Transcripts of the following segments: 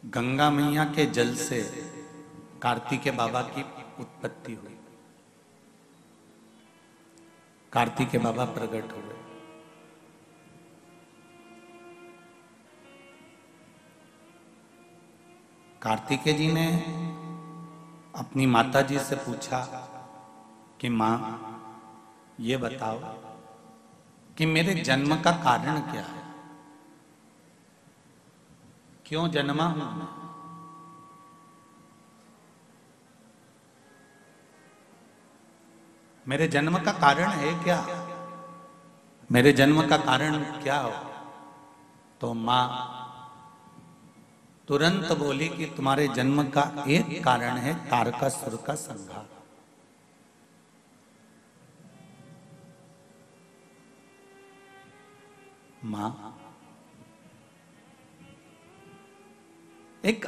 गंगा मैया के जल से कार्तिकेय बाबा की उत्पत्ति हुई। कार्तिकेय बाबा प्रकट हुए। कार्तिकेय जी ने अपनी माता जी से पूछा कि मां, ये बताओ कि मेरे जन्म का कारण क्या है, क्यों जन्मा हूं मैं? मेरे जन्म का कारण है क्या? मेरे जन्म का कारण क्या हो? तो मां तुरंत बोली कि तुम्हारे जन्म का एक कारण है तारकासुर का संहार। मां, एक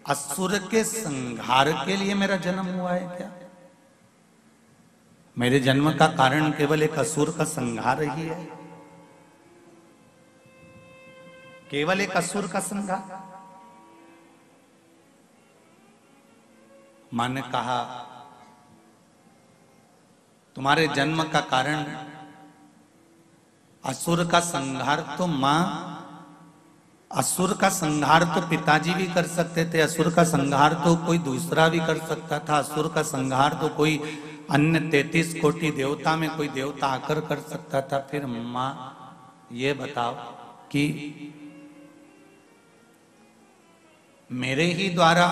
असुर के संहार के लिए मेरा जन्म हुआ है क्या? मेरे जन्म का कारण केवल एक असुर का संहार ही है? केवल एक असुर का संहार? मां ने कहा, तुम्हारे जन्म का कारण असुर का संहार तो मां, असुर का संहार तो पिताजी भी कर सकते थे, असुर का संहार तो कोई दूसरा भी कर सकता था, असुर का संहार तो कोई अन्य 33 कोटि देवता में कोई देवता आकर कर सकता था। फिर मां ये बताओ कि मेरे ही द्वारा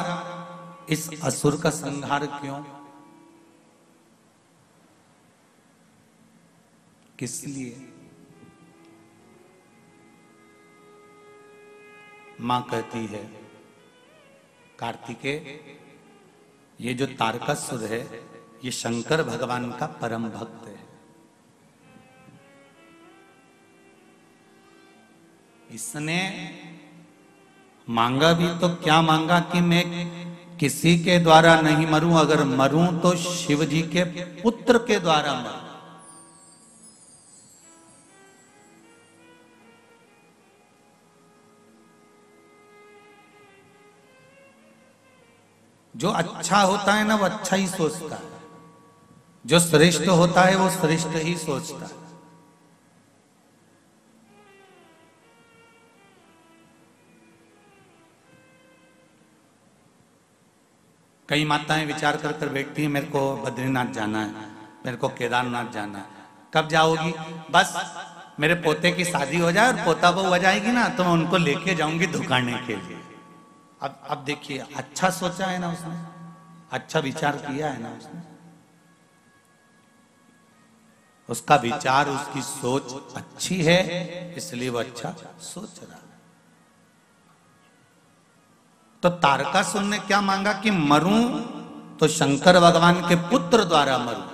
इस असुर का संहार क्यों, किस लिए? मां कहती है, कार्तिकेय, ये जो तारकासुर है ये शंकर भगवान का परम भक्त है। इसने मांगा भी तो क्या मांगा कि मैं किसी के द्वारा नहीं मरूं, अगर मरूं तो शिव जी के पुत्र के द्वारा मरूं। जो अच्छा होता है ना वो अच्छा ही सोचता है, जो श्रेष्ठ होता है वो श्रेष्ठ ही सोचता है। कई माताएं विचार कर कर बैठती हैं, मेरे को बद्रीनाथ जाना है, मेरे को केदारनाथ जाना है। कब जाओगी? बस मेरे पोते की शादी हो जाए और पोता बहू हो जाएगी ना तो मैं उनको लेके जाऊंगी धुकाने के लिए। अब देखिए, अच्छा सोचा है ना उसने, अच्छा विचार किया है ना उसने। उसका विचार, उसकी सोच अच्छी है, इसलिए वो अच्छा सोच रहा है। तो तारकासुर ने क्या मांगा कि मरूं तो शंकर भगवान के पुत्र द्वारा मरूं।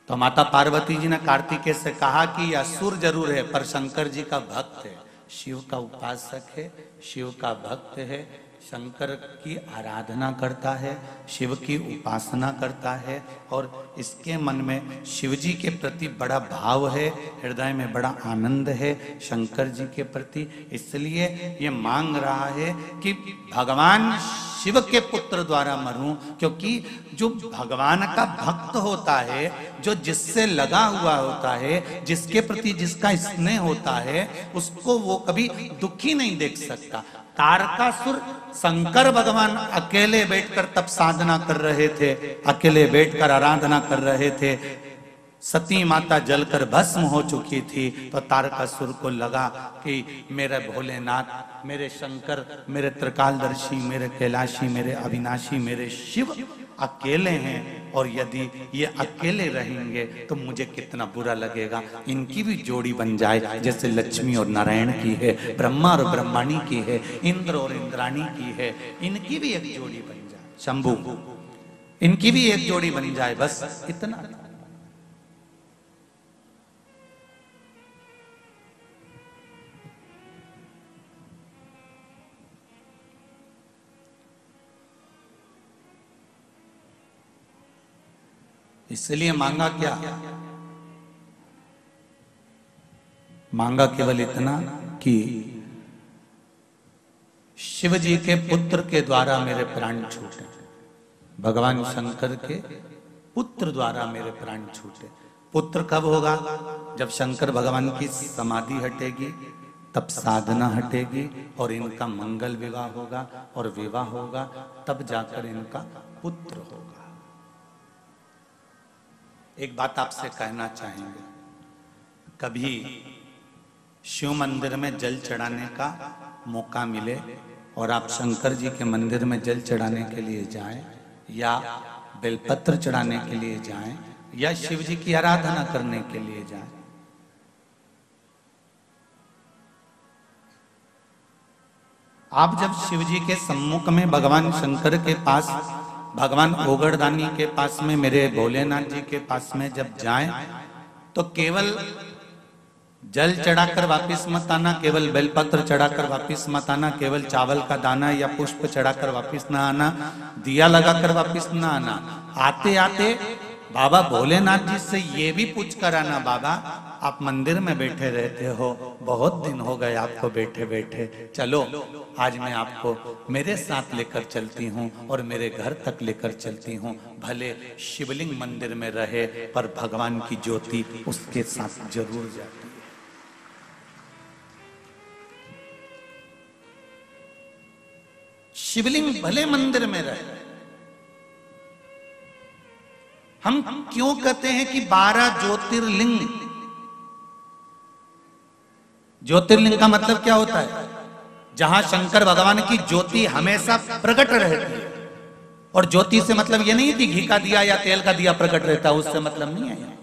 तो माता पार्वती जी ने कार्तिकेय से कहा कि यह असुर जरूर है पर शंकर जी का भक्त है, शिव का उपासक है, शिव का भक्त है, शंकर की आराधना करता है, शिव की उपासना करता है और इसके मन में शिव जी के प्रति बड़ा भाव है, हृदय में बड़ा आनंद है शंकर जी के प्रति। इसलिए ये मांग रहा है कि भगवान शिव के पुत्र द्वारा मरूं, क्योंकि जो भगवान का भक्त होता है, जो जिससे लगा हुआ होता है, जिसके प्रति जिसका स्नेह होता है, उसको वो कभी दुखी नहीं देख सकता। तारकासुर शंकर भगवान अकेले बैठकर तप साधना कर रहे थे, अकेले बैठकर आराधना कर रहे थे, सती माता जलकर भस्म हो चुकी थी। तो तारकासुर को लगा कि मेरे भोलेनाथ, मेरे शंकर, मेरे त्रिकालदर्शी, मेरे कैलाशी, मेरे अविनाशी, मेरे शिव अकेले हैं और यदि ये अकेले रहेंगे तो मुझे कितना बुरा लगेगा। इनकी भी जोड़ी बन जाए, जैसे लक्ष्मी और नारायण की है, ब्रह्मा और ब्रह्माणी की है, इंद्र और इंद्राणी की है, इनकी भी एक जोड़ी बन जाए, शंभु, इनकी भी एक जोड़ी बन जाए, बस इतना। इसलिए मांगा क्या? मांगा केवल इतना कि शिव जी के पुत्र के द्वारा मेरे प्राण छूटे, भगवान शंकर के पुत्र द्वारा मेरे प्राण छूटे। पुत्र कब होगा? जब शंकर भगवान की समाधि हटेगी, तब साधना हटेगी और इनका मंगल विवाह होगा, और विवाह होगा तब जाकर इनका पुत्र होगा। एक बात आपसे कहना चाहेंगे, कभी शिव मंदिर में जल चढ़ाने का मौका मिले और आप शंकर जी के मंदिर में जल चढ़ाने के लिए जाएं, या बेलपत्र चढ़ाने के लिए जाएं, या शिव जी की आराधना करने के लिए जाएं, आप जब शिव जी के सम्मुख में भगवान शंकर के पास, भगवान ओगड़दानी के पास में, मेरे भोलेनाथ जी के पास में जब जाएं, तो केवल जल चढ़ाकर वापिस मत आना, केवल बेलपत्र चढ़ाकर वापिस मत आना, केवल चावल का दाना या पुष्प चढ़ाकर वापिस ना आना, दिया लगाकर वापिस ना आना। आते आते बाबा भोलेनाथ जी से ये भी पूछ कर आना, बाबा आप मंदिर में बैठे रहते हो, बहुत दिन हो गए आपको बैठे बैठे, चलो आज मैं आपको मेरे साथ लेकर चलती हूँ और मेरे घर तक लेकर चलती हूँ। भले शिवलिंग मंदिर में रहे पर भगवान की ज्योति उसके साथ जरूर जाती है। शिवलिंग भले मंदिर में रहे। हम क्यों कहते हैं कि 12 ज्योतिर्लिंग? ज्योतिर्लिंग का मतलब क्या होता है? जहां शंकर भगवान की ज्योति हमेशा प्रकट रहती है। और ज्योति से मतलब ये नहीं कि घी का दिया या तेल का दिया प्रकट रहता है, उससे मतलब नहीं है।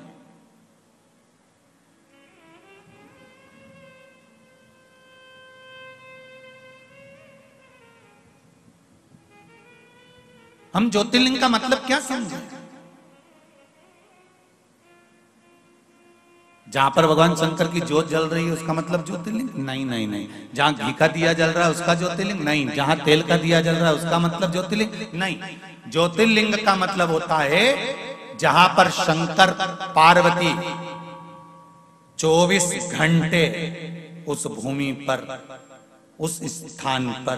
हम ज्योतिर्लिंग का मतलब क्या समझे? जहां पर भगवान शंकर की ज्योत जल रही है उसका मतलब ज्योतिर्लिंग? नहीं नहीं नहीं। जहां घी का दिया जल रहा है उसका ज्योतिर्लिंग? नहीं। जहां तेल का दिया जल रहा है उसका मतलब ज्योतिर्लिंग? नहीं। ज्योतिर्लिंग का मतलब होता है जहां पर शंकर पार्वती 24 घंटे उस भूमि पर, उस स्थान पर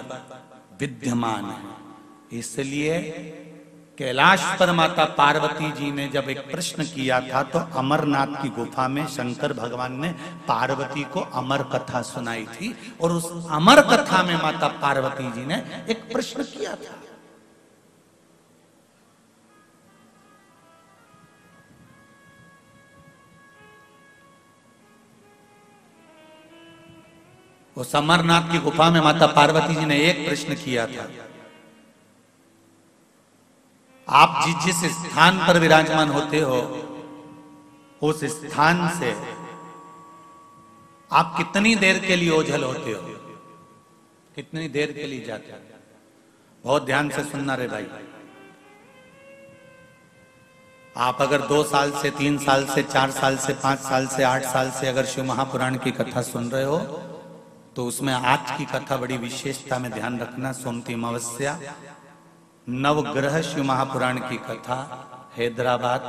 विद्यमान है। इसलिए कैलाश पर माता पार्वती जी ने जब एक प्रश्न किया था तो अमरनाथ की गुफा में शंकर भगवान ने पार्वती को अमर कथा सुनाई थी, और उस अमर कथा में माता पार्वती जी ने एक प्रश्न किया था। उस अमरनाथ की गुफा में माता पार्वती जी ने एक प्रश्न किया था, आप जिस स्थान पर विराजमान होते हो उस स्थान से आप कितनी देर के लिए ओझल होते हो, कितनी देर के लिए जाते हो? बहुत ध्यान से सुनना रे भाई। आप अगर 2 साल से 3 साल से 4 साल से 5 साल से 8 साल से अगर शिव महापुराण की कथा सुन रहे हो तो उसमें आज की कथा बड़ी विशेषता में ध्यान रखना। सोमती अमावस्या नवग्रह शिव महापुराण की कथा हैदराबाद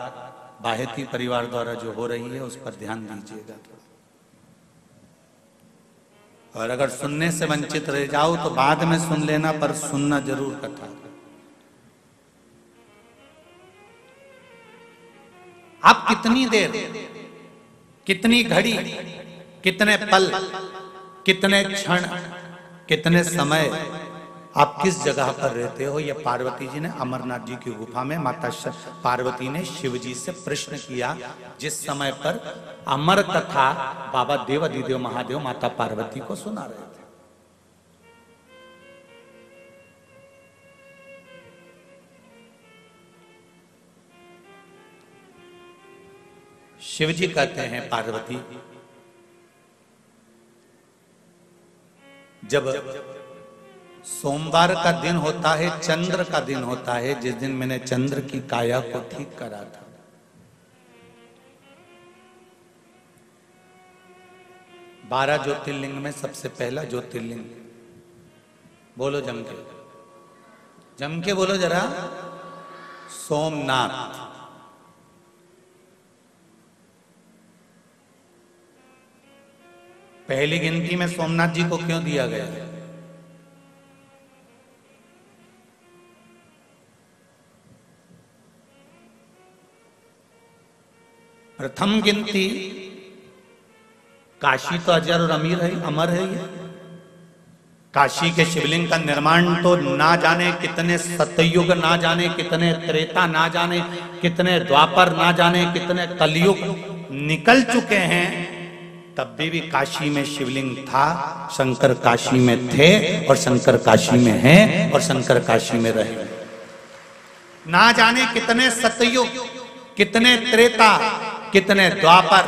बाहेती परिवार द्वारा जो हो रही है उस पर ध्यान दीजिएगा। और अगर सुनने से वंचित रह जाओ तो बाद में सुन लेना, पर सुनना जरूर कथा। आप कितनी देर, कितनी घड़ी, कितने पल, कितने क्षण, कितने समय आप किस जगह पर रहते हो, यह पार्वती जी ने अमरनाथ जी की गुफा में माता पार्वती ने शिव जी से प्रश्न किया, जिस समय पर अमर कथा बाबा देवाधिदेव महादेव माता पार्वती को सुना रहे थे। शिव जी कहते हैं पार्वती, जब सोमवार का दिन होता है, चंद्र का दिन होता है, जिस दिन मैंने चंद्र की काया को ठीक करा था, बारह ज्योतिर्लिंग में सबसे पहला ज्योतिर्लिंग, बोलो जम के, जम के बोलो जरा, सोमनाथ। पहली गिनती में सोमनाथ जी को क्यों दिया गया? प्रथम गिनती काशी तो अजर और अमीर है, अमर है ये। काशी के शिवलिंग का निर्माण तो ना जाने कितने सतयुग, ना जाने कितने त्रेता, ना जाने कितने द्वापर, ना जाने कितने कलयुग निकल चुके हैं, तब भी काशी में शिवलिंग था। शंकर काशी में थे और शंकर काशी में हैं और शंकर काशी में रहे। ना जाने कितने सतयुग, कितने त्रेता, कितने द्वापर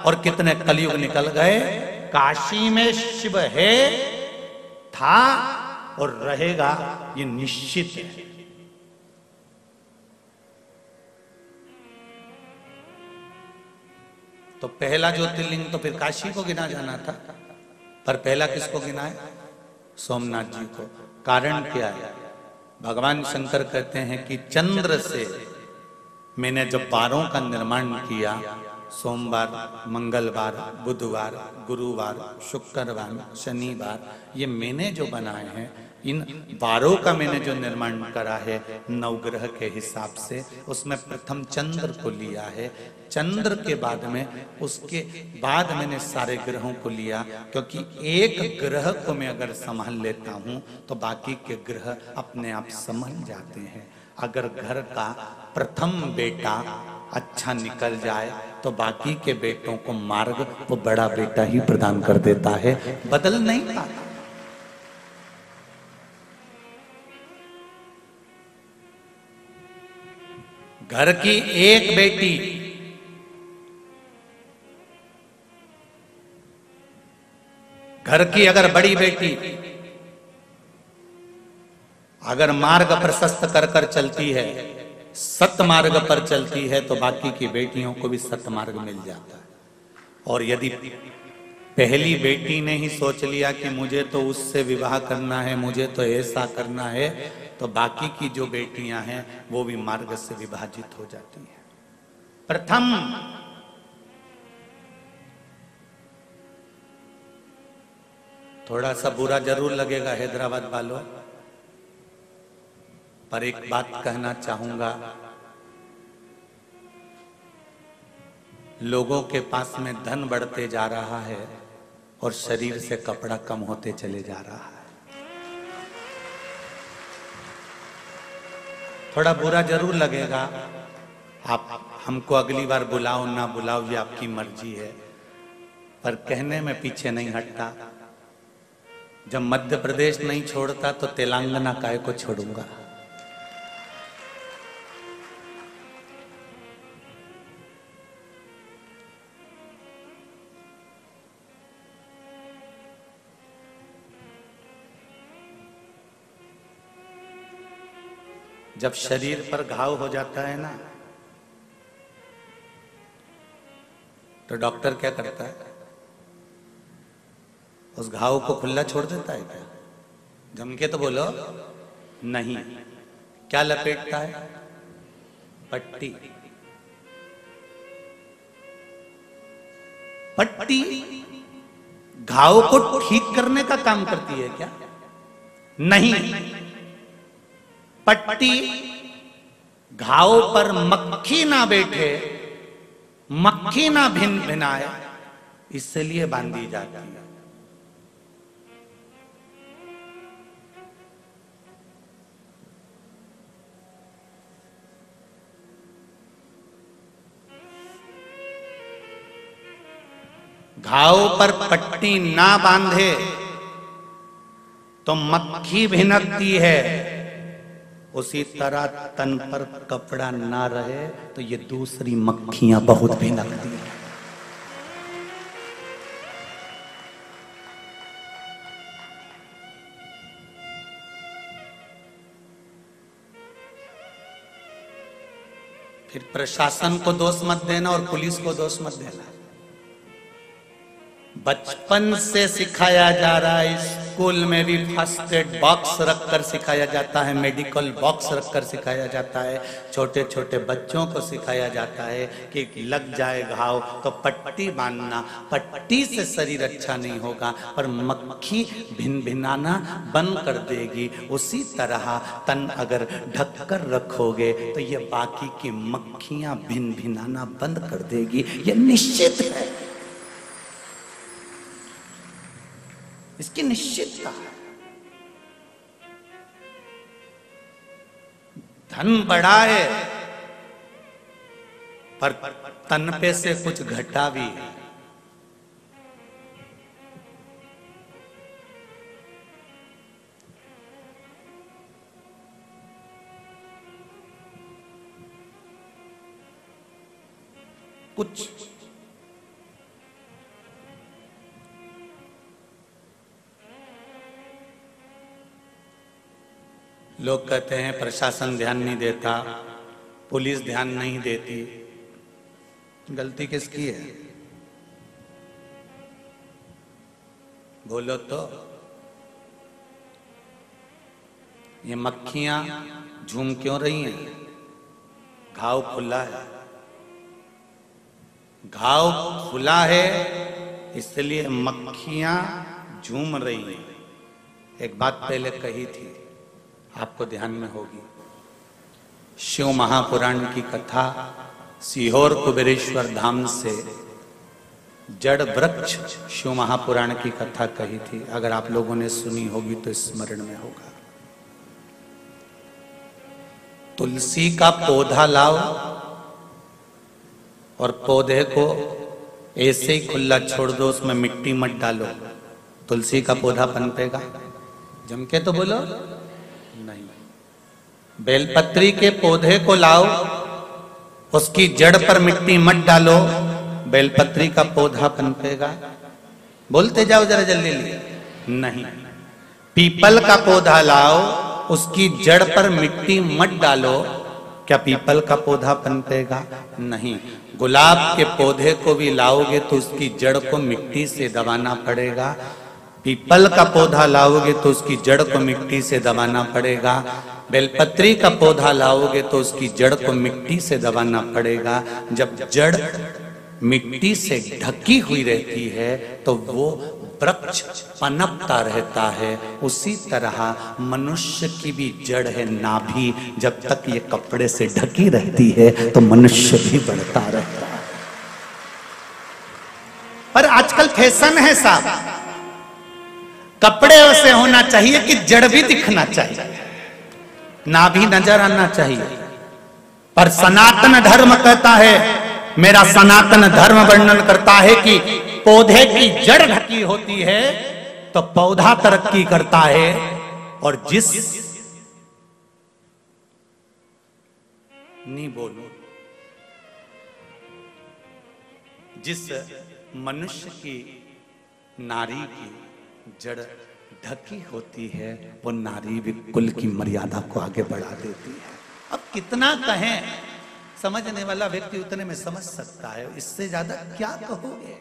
और कितने कलयुग निकल गए, काशी में शिव है, था और रहेगा, ये निश्चित है। तो पहला ज्योतिर्लिंग तो फिर काशी को गिना जाना था, पर पहला किसको गिना है? सोमनाथ जी को। कारण क्या है? भगवान शंकर कहते हैं कि चंद्र से मैंने जब बारों का निर्माण किया, सोमवार, मंगलवार, बुधवार, गुरुवार, शुक्रवार, शनिवार, ये मैंने जो बनाए हैं, इन बारों का मैंने जो निर्माण करा है नवग्रह के हिसाब से, उसमें प्रथम चंद्र को लिया है। चंद्र के बाद में, उसके बाद मैंने सारे ग्रहों को लिया, क्योंकि एक ग्रह को मैं अगर संभाल लेता हूं तो बाकी के ग्रह अपने आप संभल जाते हैं। अगर घर का प्रथम बेटा अच्छा निकल जाए तो बाकी के बेटों को मार्ग वो बड़ा बेटा ही प्रदान कर देता है, बदल नहीं पाता। घर की एक बेटी घर की अगर बड़ी बेटी अगर मार्ग प्रशस्त कर कर चलती है, सतमार्ग पर चलती है, तो बाकी की बेटियों को भी सतमार्ग मिल जाता है। और यदि पहली बेटी ने ही सोच लिया कि मुझे तो उससे विवाह करना है, मुझे तो ऐसा करना है, तो बाकी की जो बेटियां हैं वो भी मार्ग से विभाजित हो जाती हैं। प्रथम थोड़ा सा बुरा जरूर लगेगा हैदराबाद वालों, पर एक बात कहना चाहूंगा, लोगों के पास में धन बढ़ते जा रहा है और शरीर से कपड़ा कम होते चले जा रहा है। थोड़ा बुरा जरूर लगेगा, आप हमको अगली बार बुलाओ ना बुलाओ ये आपकी मर्जी है, पर कहने में पीछे नहीं हटता। जब मध्य प्रदेश नहीं छोड़ता तो तेलंगाना काय को छोड़ूंगा। जब शरीर पर घाव हो जाता है ना, तो डॉक्टर क्या करता है? उस घाव को खुला छोड़ देता है क्या? जम के तो बोलो नहीं। क्या लपेटता है? पट्टी। पट्टी घाव को ठीक करने का काम करती है क्या? नहीं। पट्टी घाव पर मक्खी ना बैठे, मक्खी ना भिन भिनाए, इसलिए बांधी जाती है। घाव पर पट्टी ना बांधे तो मक्खी भिनकती है, उसी तरह तन पर कपड़ा ना रहे तो ये दूसरी मक्खियां बहुत भिनकती हैं। फिर प्रशासन को दोष मत देना और पुलिस को दोष मत देना। बचपन से सिखाया जा रहा है स्कूल में भी फर्स्ट एड बॉक्स रखकर सिखाया जाता है, मेडिकल बॉक्स रखकर सिखाया जाता है। छोटे छोटे बच्चों को सिखाया जाता है कि लग जाए घाव तो पट्टी बांधना, पट्टी से शरीर अच्छा नहीं होगा, पर मक्खी भिन भिनाना बंद कर देगी। उसी तरह तन अगर ढककर रखोगे तो ये बाकी की मक्खियां भिन भिनाना बंद कर देगी, ये निश्चित है, इसकी निश्चितता है। धन बढ़ा है पर तन पे से कुछ घटा भी है। कुछ लोग कहते हैं प्रशासन ध्यान नहीं देता, पुलिस ध्यान नहीं देती। गलती किसकी है? बोलो तो। ये मक्खियां झूम क्यों रही हैं? घाव खुला है, घाव खुला है इसलिए मक्खियां झूम रही हैं। एक बात पहले कही थी, आपको ध्यान में होगी। शिव महापुराण की कथा, सीहोर कुबेरेश्वर धाम से जड़ वृक्ष शिव महापुराण की कथा कही थी। अगर आप लोगों ने सुनी होगी तो स्मरण में होगा। तुलसी का पौधा लाओ और पौधे को ऐसे ही खुला छोड़ दो, उसमें मिट्टी मत डालो, तुलसी का पौधा पनपेगा? जम के तो बोलो नहीं। बेलपत्री के पौधे को लाओ, उसकी जड़ पर मिट्टी मत डालो, बेलपत्री का पौधा पनपेगा? बोलते जाओ जरा जल्दी नहीं। पीपल का पौधा लाओ, उसकी जड़ पर मिट्टी मत डालो, क्या पीपल का पौधा पनपेगा? नहीं। गुलाब के पौधे को भी लाओगे तो उसकी जड़ को मिट्टी से दबाना पड़ेगा। पीपल का पौधा लाओगे तो उसकी जड़ को मिट्टी से दबाना पड़ेगा। बेलपत्री का पौधा लाओगे तो उसकी जड़ को मिट्टी से दबाना पड़ेगा। जब जड़ मिट्टी से ढकी हुई रहती है तो वो वृक्ष पनपता रहता है। उसी तरह मनुष्य की भी जड़ है नाभि, जब तक ये कपड़े से ढकी रहती है तो मनुष्य भी बढ़ता रहता है। पर आजकल फैशन है साहब, कपड़े वैसे होना चाहिए कि जड़ भी दिखना चाहिए, नाभि नजर आना चाहिए। पर सनातन धर्म कहता है, मेरा सनातन धर्म वर्णन करता है कि पौधे की जड़ ढकी होती है तो पौधा तरक्की करता है। और जिस मनुष्य की, नारी की जड़ ढकी होती है वो नारी भी कुल की मर्यादा को आगे बढ़ा देती है। अब कितना कहें, समझने वाला व्यक्ति उतने में समझ सकता है, इससे ज्यादा क्या कहोगे?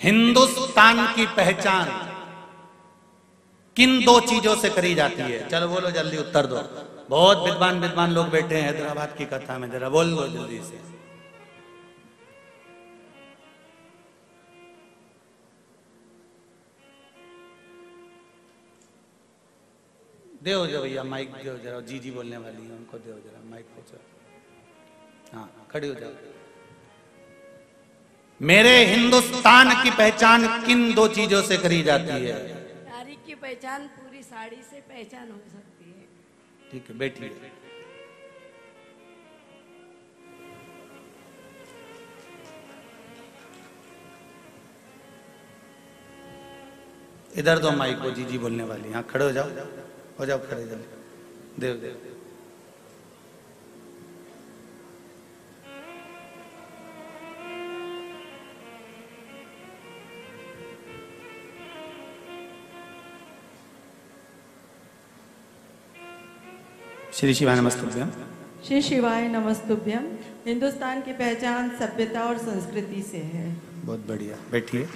हिंदुस्तान की पहचान किन दो चीजों से करी जाती है? चलो बोलो जल्दी उत्तर दो। बहुत विद्वान लोग बैठे हैं हैदराबाद की कथा में, जरा बोल दो जल्दी से। दो जो भैया माइक दो जरा, जी बोलने वाली है उनको दो जरा माइक पहुंचो। हाँ खड़ी हो जाओ। मेरे हिंदुस्तान की पहचान किन दो चीजों से करी जाती है? नारी की पहचान पूरी साड़ी से पहचान हो सकती है। ठीक है बैठिए। इधर दो माइक को, जी बोलने वाली। हाँ खड़े हो जाओ, हो जाओ खड़े जल्दी। देव श्री शिवाय नमस्तुभ्यम। श्री शिवाय नमस्तुभ्यम। हिंदुस्तान की पहचान सभ्यता और संस्कृति से है। बहुत बढ़िया, बैठिए।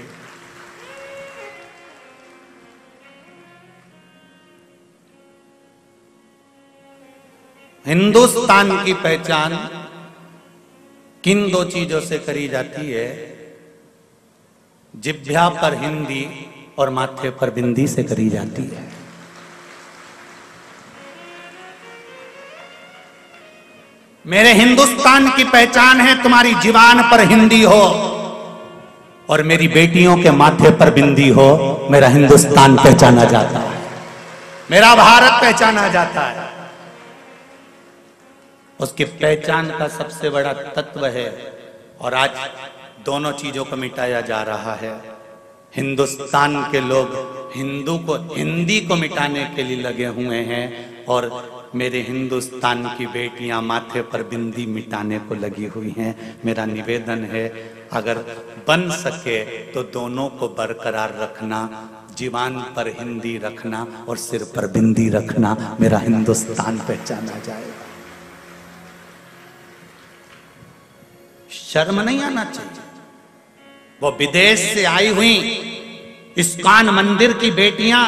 हिंदुस्तान की पहचान किन दो चीजों से करी जाती है? जिह्वा पर हिंदी और माथे पर बिंदी से करी जाती है। मेरे हिंदुस्तान की पहचान है तुम्हारी जीवान पर हिंदी हो और मेरी बेटियों के माथे पर बिंदी हो। मेरा हिंदुस्तान पहचाना जाता है, मेरा भारत पहचाना जाता है। उसकी पहचान का सबसे बड़ा तत्व है और आज दोनों चीजों को मिटाया जा रहा है। हिंदुस्तान के लोग हिंदी को मिटाने के लिए लगे हुए हैं और मेरे हिंदुस्तान की बेटियां माथे पर बिंदी मिटाने को लगी हुई हैं। मेरा निवेदन है, अगर बन सके तो दोनों को बरकरार रखना, जीवान पर हिंदी रखना और सिर पर बिंदी रखना। मेरा हिंदुस्तान पहचाना जाएगा। शर्म नहीं आना चाहिए। वो विदेश से आई हुई इस्कॉन मंदिर की बेटियां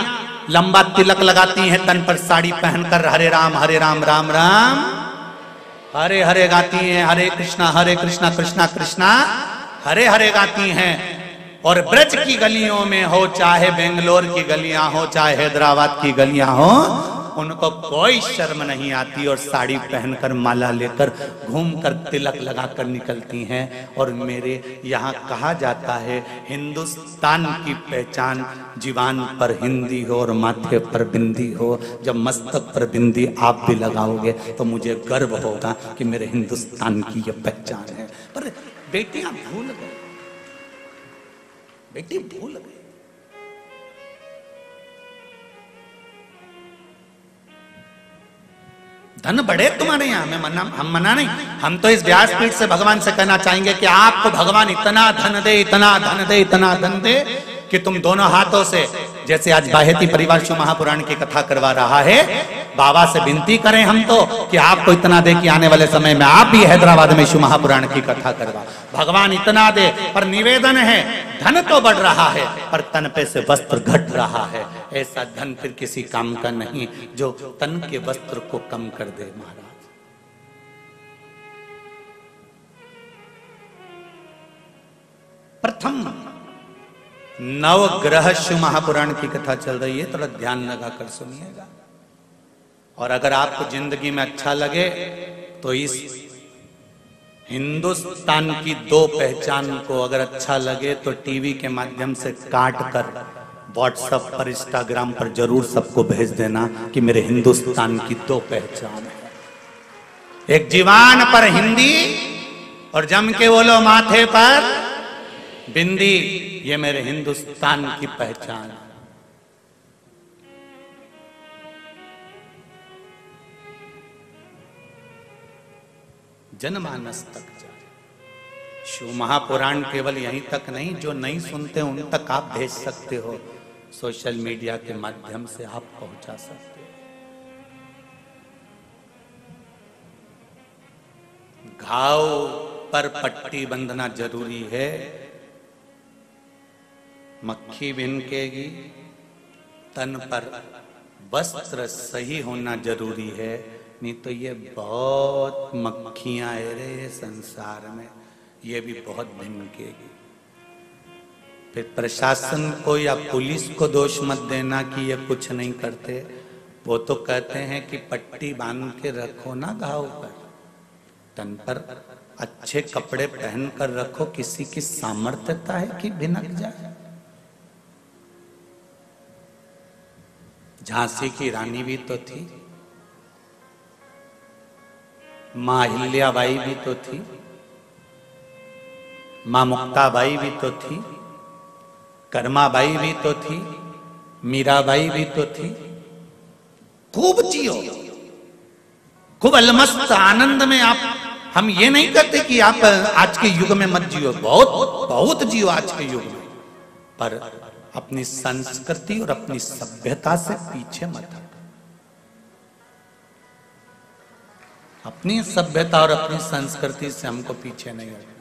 लंबा तिलक लगाती हैं, तन पर साड़ी पहनकर हरे राम राम राम हरे हरे गाती हैं, हरे कृष्णा कृष्णा कृष्णा हरे हरे गाती हैं। और ब्रज की गलियों में हो, चाहे बेंगलोर की गलियां हो, चाहे हैदराबाद की गलियां हो, उनको कोई शर्म नहीं आती और साड़ी पहनकर माला लेकर घूमकर तिलक लगाकर निकलती हैं। और मेरे यहाँ कहा जाता है, हिंदुस्तान की पहचान जीवान पर हिंदी हो और माथे पर बिंदी हो। जब मस्तक पर बिंदी आप भी लगाओगे तो मुझे गर्व होगा कि मेरे हिंदुस्तान की यह पहचान है। पर बेटियां भूल गई, बेटी भूल गई। धन बढ़े तुम्हारे यहाँ, हम मना नहीं। हम तो इस व्यासपीठ से भगवान से कहना चाहेंगे कि आपको भगवान इतना धन दे, इतना धन दे, इतना धन दे कि तुम दोनों हाथों से, जैसे आज बाहेती परिवार शिव महापुराण की कथा करवा रहा है, बाबा से विनती करें हम तो कि आपको इतना दे कि आने वाले समय में आप भी हैदराबाद में शिव महापुराण की कथा करवा। भगवान इतना दे, पर निवेदन है, धन तो बढ़ रहा है पर तन पे से वस्त्र घट रहा है। ऐसा धन फिर किसी काम का नहीं जो तन के वस्त्र को कम कर दे। महाराज, प्रथम नवग्रह शिव महापुराण की कथा चल रही है, थोड़ा ध्यान लगाकर सुनिएगा। और अगर आपको जिंदगी में अच्छा लगे तो इस हिंदुस्तान की दो पहचान को अगर अच्छा लगे तो टीवी के माध्यम से काट कर व्हाट्सएप पर, इंस्टाग्राम पर जरूर सबको भेज देना कि मेरे हिंदुस्तान की दो पहचान है। एक जीवान पर हिंदी और जम के बोलो माथे पर बिंदी। ये मेरे हिंदुस्तान की पहचान है। जनमानस तक जाए। शिव महापुराण केवल यहीं तक नहीं, जो नहीं सुनते उन तक आप भेज सकते हो। सोशल मीडिया के माध्यम से आप पहुंचा सकते हो। घाव पर पट्टी बंधना जरूरी है। मक्खी भिनकेगी, तन पर वस्त्र सही होना जरूरी है, नहीं तो ये बहुत मक्खियां है रे संसार में, ये भी बहुत भिनकेगी। फिर प्रशासन को या पुलिस को दोष मत देना कि ये कुछ नहीं करते। वो तो कहते हैं कि पट्टी बांध के रखो ना घाव पर, तन पर अच्छे कपड़े पहन कर रखो। किसी की सामर्थ्यता है कि भिनक जाए। झांसी की रानी भी तो थी, मां अहिल्याबाई भी तो थी, मां मुक्ताबाई भी तो थी, कर्माबाई भी तो थी, मीराबाई भी तो थी। खूब जियो, खूब अलमस्त आनंद में आप। हम ये नहीं कहते कि आप आज के युग में मत जियो, बहुत बहुत जियो आज के युग में, पर अपनी संस्कृति और अपनी सभ्यता से पीछे मत हटो। अपनी सभ्यता और अपनी संस्कृति से हमको पीछे नहीं हटना।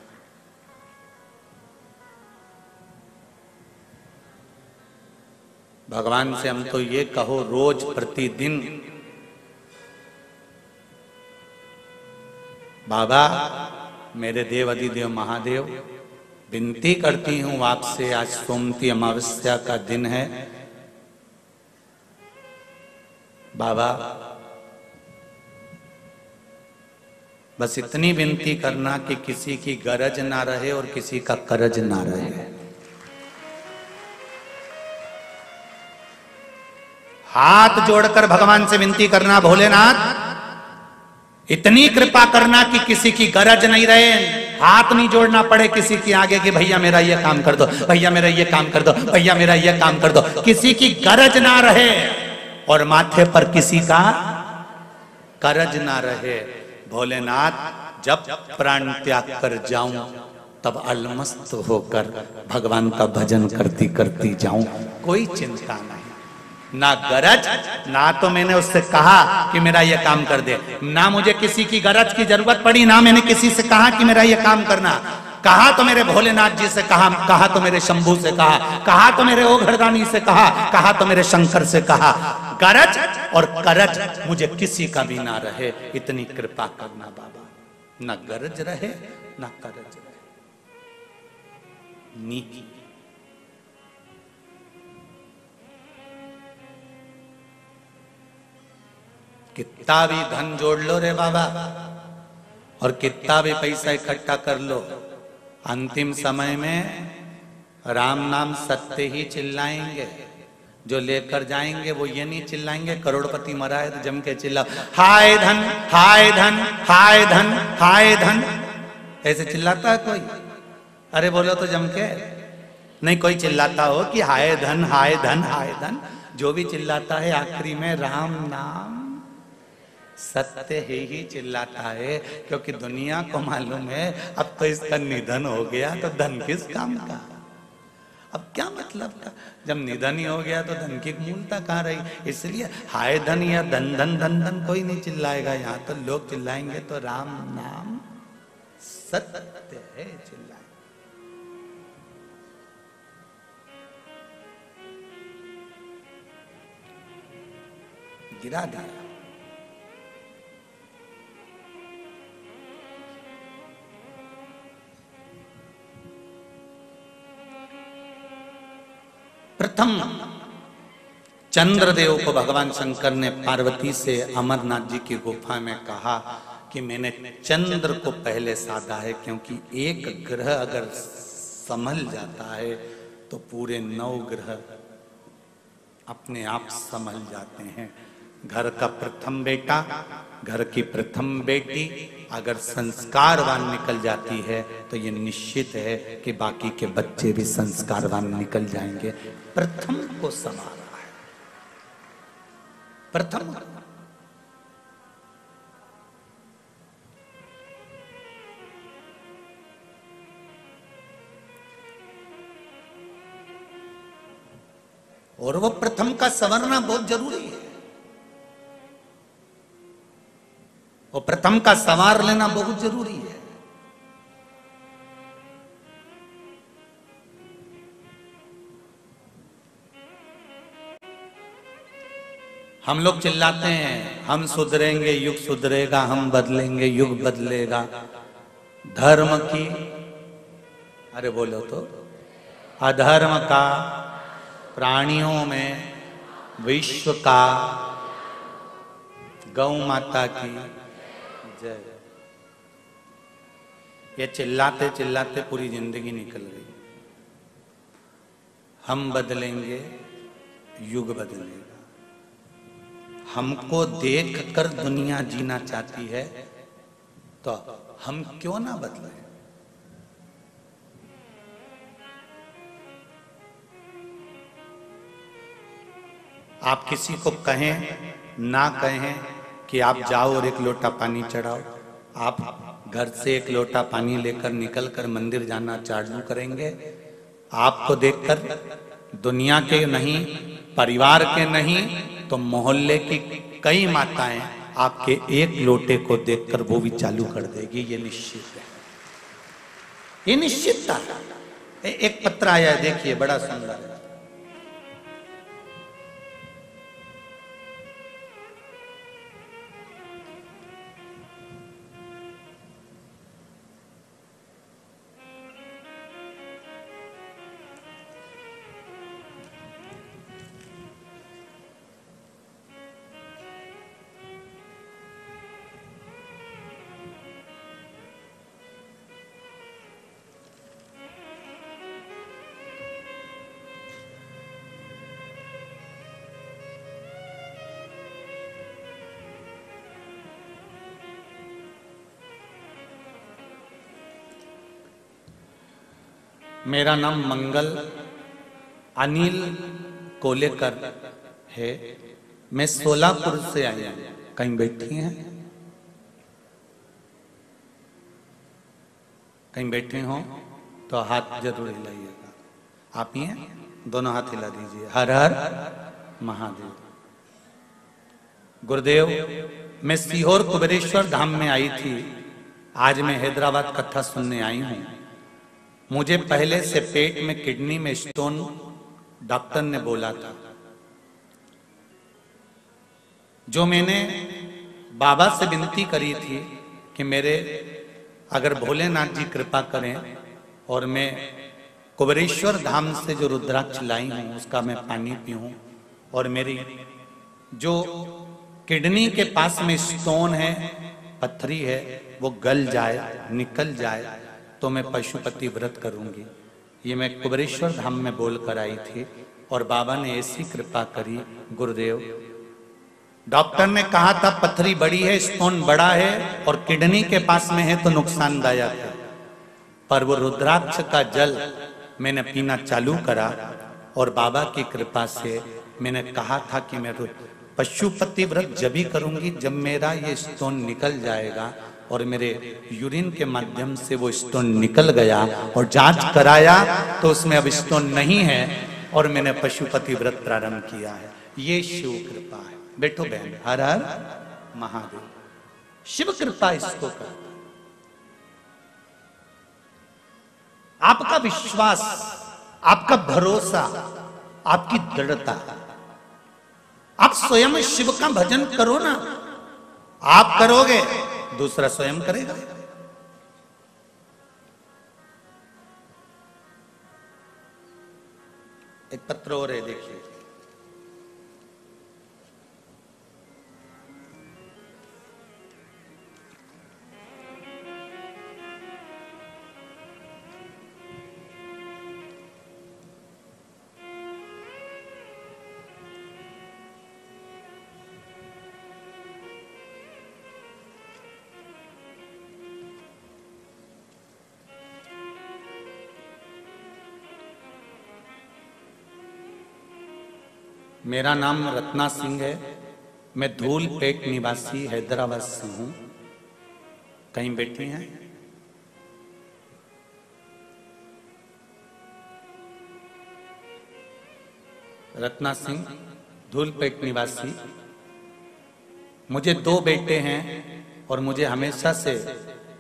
भगवान से हम तो ये कहो रोज प्रतिदिन, बाबा मेरे देव अधिदेव महादेव, विनती करती हूं आपसे, आज सोमती अमावस्या का दिन है बाबा, बस इतनी विनती करना कि किसी की गरज ना रहे और किसी का करज ना रहे। हाथ जोड़कर भगवान से विनती करना, भोलेनाथ इतनी कृपा करना कि किसी की गरज नहीं रहे, हाथ नहीं जोड़ना पड़े किसी के आगे कि भैया मेरा ये काम कर दो, भैया मेरा ये काम कर दो, भैया मेरा ये काम कर दो, किसी की गरज ना रहे और माथे पर किसी का करज ना रहे। भोलेनाथ जब प्राण त्याग कर जाऊं तब अलमस्त होकर भगवान का भजन करती करती जाऊं, कोई चिंता नहीं, ना गरज, ना तो मैंने उससे कहा कि मेरा यह काम कर दे, ना मुझे किसी की गरज की जरूरत पड़ी, ना मैंने किसी से कहा कि मेरा यह काम करना। कहा तो मेरे भोलेनाथ जी से कहा तो मेरे शंभू से कहा तो मेरे ओघरदानी से कहा तो मेरे शंकर से कहा। गरज और करज मुझे किसी का भी ना रहे, इतनी कृपा करना बाबा, ना गरज रहे ना करज रहे। नीति कितना भी धन जोड़ लो रे बाबा और कितना भी पैसा इकट्ठा कर लो, अंतिम समय में राम नाम सत्य ही चिल्लाएंगे। जो लेकर जाएंगे वो ये नहीं चिल्लाएंगे करोड़पति मरा है तो जम के चिल्लाओ हाय धन हाय धन हाय धन हाय धन, ऐसे चिल्लाता है कोई? अरे बोलो तो जम के नहीं, कोई चिल्लाता हो कि हाय धन हाय धन हाय धन, जो भी चिल्लाता है आखिरी में राम नाम सत्य ही चिल्लाता है, क्योंकि दुनिया को मालूम है अब तो इसका निधन हो गया तो धन किस काम का, अब क्या मतलब का, जब निधन ही हो गया तो धन की मूलता कहाँ रही। इसलिए हाय धन या धन धन धन धन कोई नहीं चिल्लाएगा, यहाँ तो लोग चिल्लाएंगे तो राम नाम सत्य है चिल्लाए। गिरा दिया। प्रथम चंद्रदेव को भगवान शंकर ने पार्वती से अमरनाथ जी की गुफा में कहा कि मैंने चंद्र को पहले साधा है, क्योंकि एक ग्रह अगर संभल जाता है तो पूरे 9 ग्रह अपने आप संभल जाते हैं। घर का प्रथम बेटा, घर की प्रथम बेटी अगर संस्कारवान निकल जाती है तो ये निश्चित है कि बाकी के बच्चे भी संस्कारवान निकल जाएंगे। प्रथम को संवारा है, प्रथम। और वो प्रथम का संवरना बहुत जरूरी है, वो प्रथम का संवार लेना बहुत जरूरी है। हम लोग चिल्लाते हैं हम सुधरेंगे युग सुधरेगा, हम बदलेंगे युग बदलेगा। धर्म की, अरे बोलो तो, अधर्म का, प्राणियों में विश्व का, गौ माता की जय। ये चिल्लाते चिल्लाते पूरी जिंदगी निकल गई। हम बदलेंगे युग बदलेगा। हमको देख कर दुनिया जीना चाहती है तो हम क्यों ना बदलें। आप किसी को कहें ना कहें कि आप जाओ और एक लोटा पानी चढ़ाओ, आप घर से एक लोटा पानी लेकर निकलकर मंदिर जाना चालू करेंगे, आपको देखकर दुनिया के नहीं, परिवार के नहीं तो मोहल्ले की कई माताएं आपके एक लोटे को देखकर वो भी चालू कर देगी, ये निश्चित है, ये निश्चित था। एक पत्र आया है, देखिए, बड़ा सुंदर है। मेरा नाम मंगल अनिल कोलेकर है। मैं सोलापुर से आई हूं। कहीं बैठी हैं? कहीं बैठे हो तो हाथ जरूर हिलाइएगा। आप ही हैं? दोनों हाथ हिला दीजिए। हर हर महादेव। गुरुदेव, मैं सीहोर कुबेरेश्वर धाम में आई थी। आज मैं हैदराबाद कथा सुनने आई हूं। मुझे पहले से पेट में किडनी में स्टोन डॉक्टर ने बोला था। जो मैंने बाबा से विनती करी थी कि मेरे अगर भोलेनाथ जी कृपा करें और मैं कुबेरेश्वर धाम से जो रुद्राक्ष लाई हूं उसका मैं पानी पीऊं और मेरी जो किडनी के पास में स्टोन है, पत्थरी है, वो गल जाए, निकल जाए, तो मैं पशुपति व्रत करूंगी। ये मैं कुबेरेश्वर धाम में बोल कर आई थी और बाबा ने ऐसी कृपा करी। गुरुदेव, डॉक्टर ने कहा था पत्थरी बड़ी है, स्टोन बड़ा है और किडनी के पास में है तो नुकसानदायक है, पर वो रुद्राक्ष का जल मैंने पीना चालू करा और बाबा की कृपा से मैंने कहा था कि मैं पशुपति व्रत जब ही करूंगी जब मेरा ये स्टोन निकल जाएगा, और मेरे यूरिन के माध्यम से वो स्टोन निकल गया और जांच कराया तो उसमें अब स्टोन नहीं है और मैंने पशुपति व्रत प्रारंभ किया है। ये शिव कृपा है। बैठो बहन। हर हर महादेव। शिव कृपा इसको करता। आपका विश्वास, आपका भरोसा, आपकी दृढ़ता, आप स्वयं शिव का भजन करो ना। आप करोगे, दूसरा स्वयं करेगा। एक पत्र और है, देखिए। मेरा नाम रत्ना सिंह है। मैं धूलपेट निवासी हैदराबाद से हूं। कहीं बैठी हैं? रत्ना सिंह, धूलपेट निवासी। मुझे 2 बेटे हैं और मुझे हमेशा से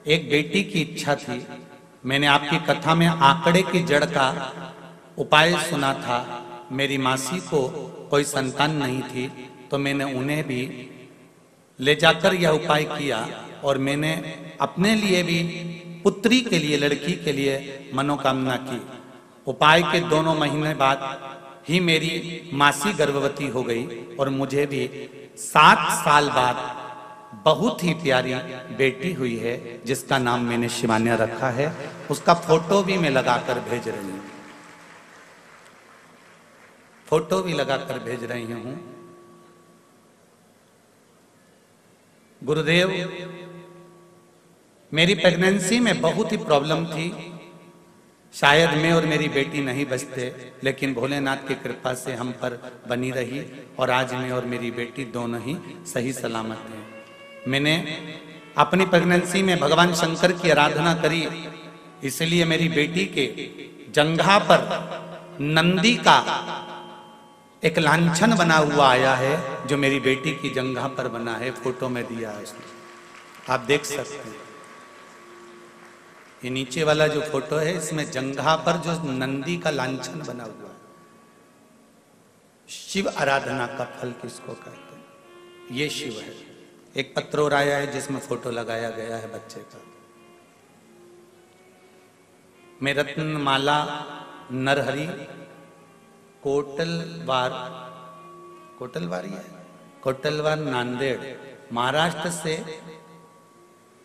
एक बेटी की इच्छा थी। मैंने आपकी कथा में आंकड़े की जड़ का उपाय सुना था। मेरी मासी को कोई संतान नहीं थी तो मैंने उन्हें भी ले जाकर यह उपाय किया और मैंने अपने लिए भी पुत्री के लिए, लड़की के लिए मनोकामना की। उपाय के 2 महीने बाद ही मेरी मासी गर्भवती हो गई और मुझे भी 7 साल बाद बहुत ही प्यारी बेटी हुई है जिसका नाम मैंने शिवान्या रखा है। उसका फोटो भी मैं लगाकर भेज रही हूं। फोटो भी लगाकर भेज रही हूं। गुरुदेव, मेरी प्रेगनेंसी में बहुत ही प्रॉब्लम थी। शायद मैं और मेरी बेटी नहीं बचते, लेकिन भोलेनाथ की कृपा से हम पर बनी रही और आज मैं और मेरी बेटी दोनों ही सही सलामत हैं। मैंने अपनी प्रेगनेंसी में भगवान शंकर की आराधना करी, इसलिए मेरी बेटी के जंघा पर नंदी का एक लांछन बना हुआ आया है जो मेरी बेटी की जंघा पर बना है, फोटो में दिया है उसने, आप देख सकते हैं। ये नीचे वाला जो फोटो है इसमें जंघा पर जो नंदी का लांछन बना हुआ है। शिव आराधना का फल किसको कहते हैं, ये शिव है। एक पत्र और आया है जिसमें फोटो लगाया गया है बच्चे का। मैं रत्नमाला नरहरि कोटलवार नांदेड़ महाराष्ट्र से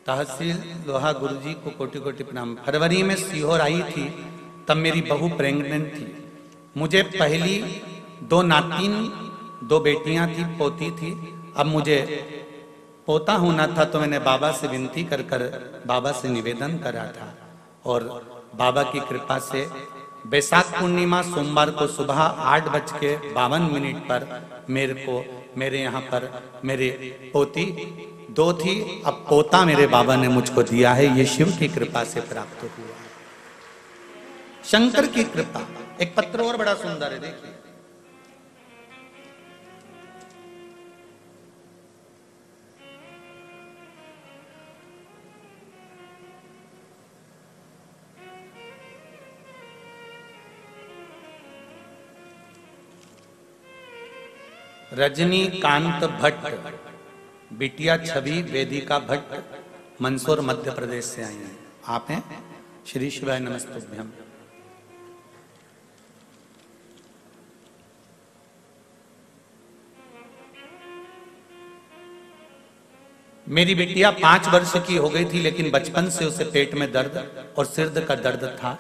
तहसील लोहा गुरुजी को कोटि कोटि प्रणाम। फरवरी में सीहोर आई थी, तब मेरी बहू प्रेग्नेंट थी। मुझे पहली 2 नातिन 2 बेटियां थी, पोती थी। अब मुझे पोता होना था तो मैंने बाबा से विनती कर बाबा से निवेदन करा था और बाबा की कृपा से बैसाख पूर्णिमा सोमवार को सुबह 8:52 पर मेरे यहाँ पर मेरे पोती 2 थी, अब पोता मेरे बाबा ने मुझको दिया है। ये शिव की कृपा से प्राप्त हुआ, शंकर की कृपा। एक पत्र और बड़ा सुंदर है, देखिए। रजनीकांत भट्ट, बिटिया छवि वेदिका भट्ट, मंदसौर मध्य प्रदेश से आई हैं। आप हैं? श्री शिवाय नमस्तुभ्यम। मेरी बिटिया 5 वर्ष की हो गई थी, लेकिन बचपन से उसे पेट में दर्द और सिर का दर्द था।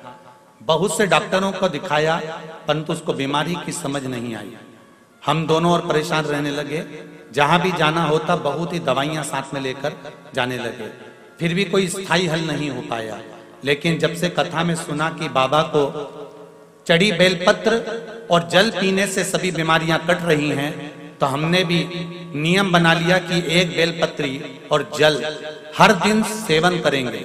बहुत से डॉक्टरों को दिखाया, परंतु उसको बीमारी की समझ नहीं आई। हम दोनों और परेशान रहने लगे। जहां भी जाना होता बहुत ही दवाइयां साथ में लेकर जाने लगे, फिर भी कोई स्थायी हल नहीं हो पाया। लेकिन जब से कथा में सुना कि बाबा को चढ़ी बेलपत्र और जल पीने से सभी बीमारियां कट रही हैं, तो हमने भी नियम बना लिया कि 1 बेलपत्री और जल हर दिन सेवन करेंगे।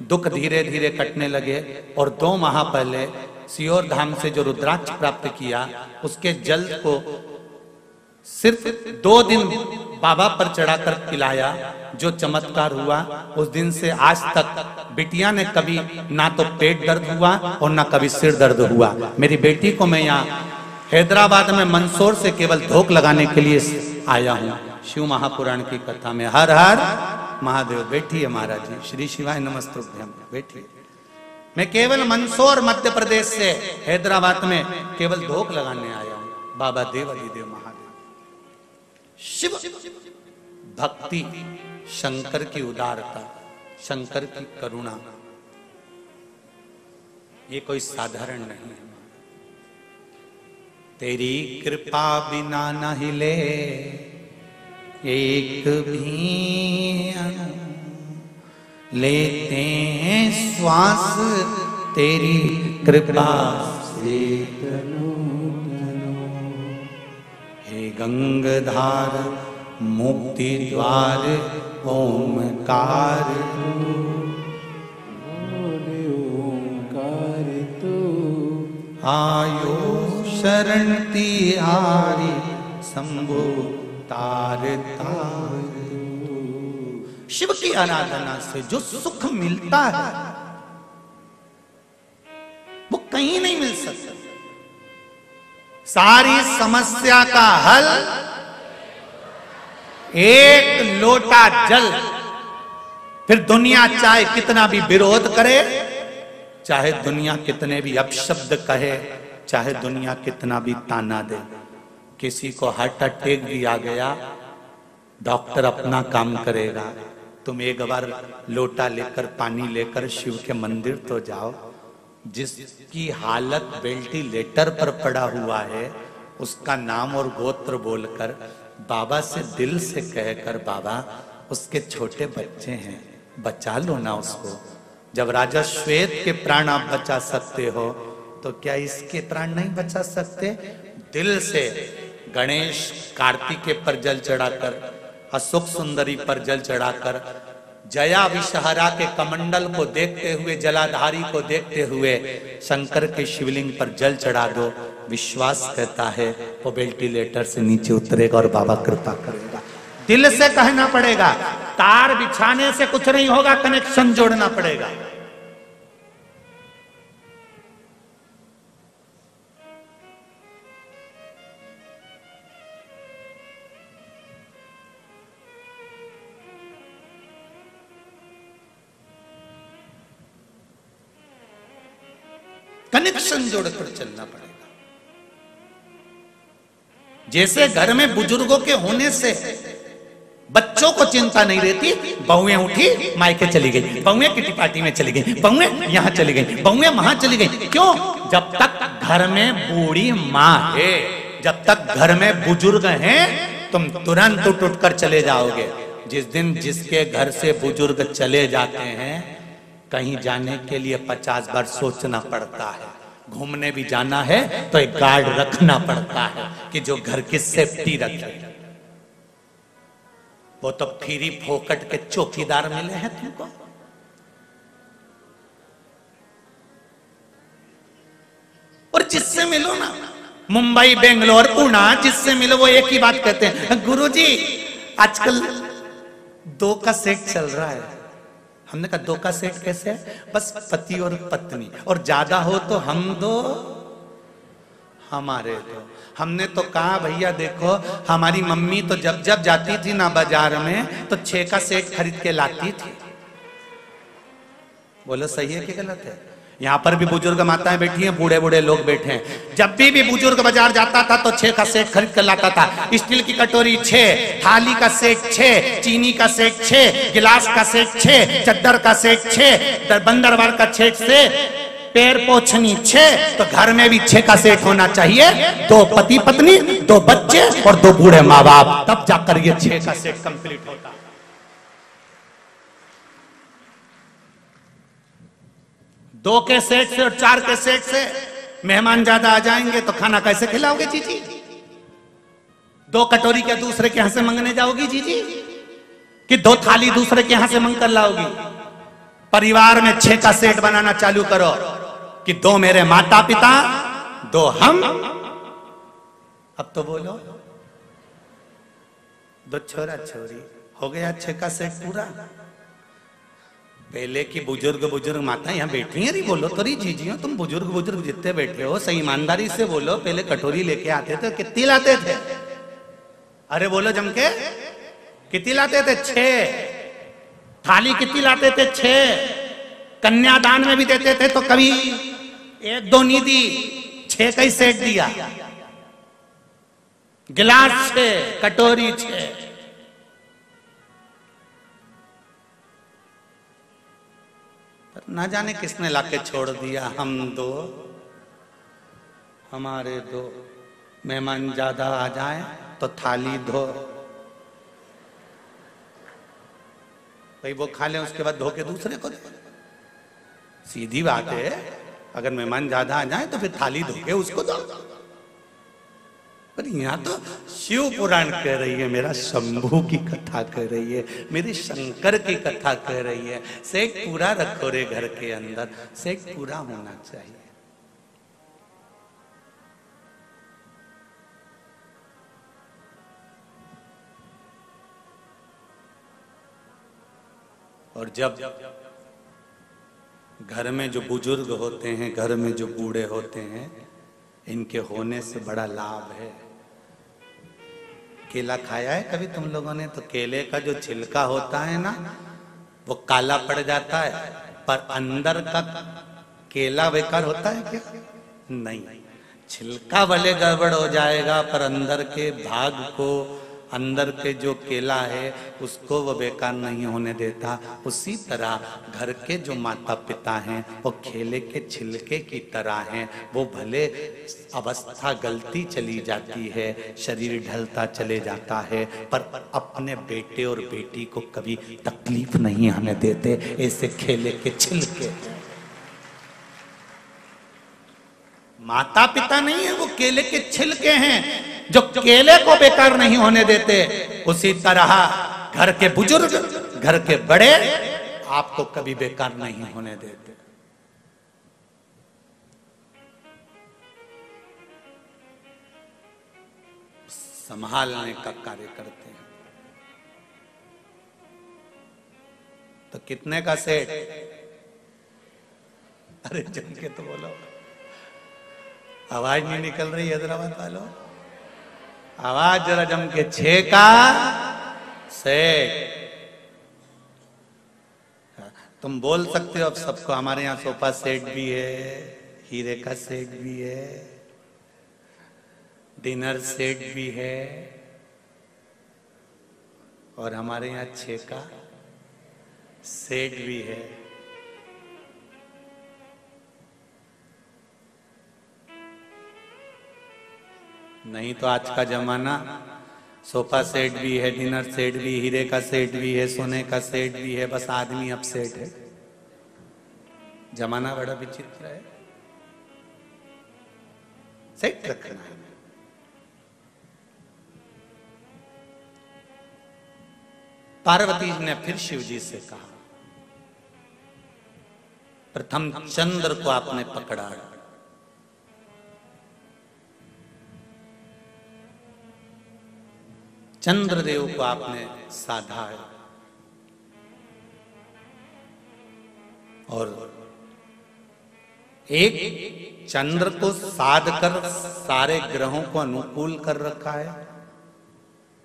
दुख धीरे धीरे कटने लगे और 2 माह पहले सीहोर धाम से जो रुद्राक्ष प्राप्त किया, उसके जल को सिर्फ 2 दिन बाबा पर चढ़ाकर पिलाया। जो चमत्कार हुआ, उस दिन से आज तक बिटिया ने कभी ना तो पेट दर्द हुआ और ना कभी सिर दर्द हुआ। मेरी बेटी को मैं यहाँ हैदराबाद में मंदसौर से केवल धोख लगाने के लिए आया हूँ। शिव महापुराण की कथा में हर हर महादेव। बैठिए महाराज जी, श्री शिवाय नमस्तुभ्यम, बैठिए। मैं केवल मंदसौर मध्य प्रदेश से हैदराबाद में केवल धोख लगाने आया हूँ। बाबा देवादिदेव महादेव। शिव भक्ति, शंकर की उदारता, शंकर की करुणा, ये कोई साधारण नहीं है। तेरी कृपा बिना न हिले एक भी अणु, लेते हैं श्वास तेरी कृपा से तनु तनु। हे गंगाधार मुक्ति द्वार ओमकार आयो शरण तिहारी शंभु तार तार। शिव की आराधना से जो सुख मिलता है वो कहीं नहीं मिल सकता। सारी समस्या का हल एक लोटा जल। फिर दुनिया चाहे कितना भी विरोध करे, चाहे दुनिया कितने भी अपशब्द कहे, चाहे दुनिया कितना भी ताना दे। किसी को हार्ट अटैक भी आ गया, डॉक्टर अपना काम करेगा। तुम एक बार लोटा लेकर पानी लेकर शिव के मंदिर तो जाओ। जिसकी हालत वेंटिलेटर पर पड़ा हुआ है, उसका नाम और गोत्र बोलकर बाबा से दिल से कहकर, बाबा उसके छोटे बच्चे हैं, बचा लो ना उसको। जब राजा श्वेत के प्राण आप बचा सकते हो, तो क्या इसके प्राण नहीं बचा सकते? दिल से गणेश कार्तिकेय पर जल चढ़ाकर, अशोक सुंदरी पर जल चढ़ाकर, जया विषहरा के कमंडल को देखते हुए, जलाधारी को देखते हुए शंकर के शिवलिंग पर जल चढ़ा दो। विश्वास कहता है वो वेंटिलेटर से नीचे उतरेगा और बाबा कृपा करेगा। दिल से कहना पड़ेगा, तार बिछाने से कुछ नहीं होगा, कनेक्शन जोड़ना पड़ेगा। कनेक्शन जोड़कर चलना पड़ेगा। जैसे घर में बुजुर्गों के होने से बच्चों को चिंता नहीं रहती, बहुएं उठी मायके चली गई, बहुएं किटी पार्टी में चली गई, बहुएं यहां चली गई, बहुएं वहां चली गई। क्यों? जब तक घर में बूढ़ी मां है, जब तक घर में बुजुर्ग हैं, तुम तुरंत उठ कर चले जाओगे। जिस दिन जिसके घर से बुजुर्ग चले जाते हैं, कहीं जाने के लिए 50 बार सोचना पड़ता है। घूमने भी जाना है तो एक गार्ड रखना पड़ता है कि जो घर की सेफ्टी रखे। वो तो फ्री फोकट के चौकीदार मिले हैं तुमको। और जिससे मिलो ना, मुंबई, बेंगलोर, पुणे, जिससे मिलो वो एक ही बात कहते हैं, गुरुजी आजकल 2 का सेट चल रहा है। हमने कहा 2 का सेट कैसे है? बस पति और पत्नी, और ज्यादा हो तो हम 2 हमारे 2। हमने तो कहा भैया देखो, हमारी मम्मी तो जब जब जाती थी ना बाजार में तो 6 का सेट खरीद के लाती थी। बोलो सही है कि गलत है? यहाँ पर भी बुजुर्ग माताएं बैठी हैं, बूढ़े बूढ़े लोग बैठे हैं। जब भी बुजुर्ग बाजार जाता था तो 6 का सेट खरीद कर लाता था। स्टील की कटोरी 6, थाली का सेट 6, चीनी का सेट 6, गिलास का सेट 6, चद्दर का सेट 6, बंदरवार का सेट से पैर पोछनी 6। तो घर में भी 6 का सेट होना चाहिए। 2 पति पत्नी, 2 बच्चे और 2 बूढ़े माँ बाप, तब जाकर ये 6 का सेट कंप्लीट होता। 2 के सेट से और 4 के सेट से मेहमान ज्यादा आ जाएंगे तो खाना कैसे खिलाओगे जीजी? 2 कटोरी क्या दूसरे के यहां से मंगने जाओगी जीजी? कि 2 थाली दूसरे के यहां से मंग कर लाओगी? परिवार में 6 का सेट बनाना चालू करो कि 2 मेरे माता पिता, 2 हम। अब तो बोलो 2 छोरा छोरी, हो गया 6 का सेट पूरा। पहले की बुजुर्ग माता यहाँ बैठी हैं, रही बोलो तो रही जीजियो, तुम बुजुर्ग जितने बैठे हो सही ईमानदारी से बोलो। पहले कटोरी लेके आते थे, कितनी लाते थे? अरे बोलो जम के, कितनी लाते थे? 6। थाली कितनी लाते थे? 6। कन्यादान में भी देते थे तो कभी 1-2 नहीं दी, 6 का ही सेट दिया। गिलास 6, कटोरी 6। ना जाने किसने लाके छोड़ दिया। हम 2, हमारे 2। मेहमान ज्यादा आ जाए तो थाली धो, भाई वो खा ले, उसके बाद धो के दूसरे को दे। सीधी बात है। अगर मेहमान ज्यादा आ जाए तो फिर थाली धो के उसको दो। पर यहाँ तो शिव पुराण कह रही है, मेरा शंभू की कथा कह रही है, मेरे शंकर की कथा कह रही है। सेठ पूरा रखो रे घर के अंदर, सेठ पूरा होना चाहिए। और जब घर में जो बुजुर्ग होते हैं, घर में जो बूढ़े होते हैं, इनके होने से बड़ा लाभ है। केला खाया है कभी तुम लोगों ने? तो केले का जो छिलका होता है ना, वो काला पड़ जाता है, पर अंदर का केला बेकार होता है क्या? नहीं, छिलका भले गड़बड़ हो जाएगा पर अंदर के भाग को, अंदर के जो केला है उसको वो बेकार नहीं होने देता। उसी तरह घर के जो माता पिता हैं वो केले के छिलके की तरह हैं। वो भले अवस्था गलती चली जाती है, शरीर ढलता चले जाता है, पर अपने बेटे और बेटी को कभी तकलीफ नहीं आने देते। ऐसे केले के छिलके माता पिता नहीं है, वो केले के छिलके हैं जो केले को बेकार नहीं होने देते। उसी तरह घर के बुजुर्ग, घर के बड़े आपको कभी बेकार नहीं होने देते। संभालने का कार्य करते हैं। तो कितने का सेट? अरे जम के तो बोलो, आवाज नहीं निकल रही हैदराबाद वालों, आवाज जरा जम के। 6 का सेट। तुम बोल सकते हो अब सबको, हमारे यहाँ सोफा सेट भी है, हीरे का सेट भी है, डिनर सेट भी है, और हमारे यहाँ 6 का सेट भी है। नहीं तो आज का जमाना सोफा सेट भी है, डिनर सेट भी, हीरे का सेट भी है, सोने का सेट भी है, बस आदमी अब सेट है। जमाना बड़ा विचित्र है। सेट रखना है। पार्वती जी ने फिर शिव जी से कहा, प्रथम चंद्र को आपने पकड़ा, चंद्रदेव को आपने साधा है, और एक चंद्र को साध कर सारे ग्रहों को अनुकूल कर रखा है।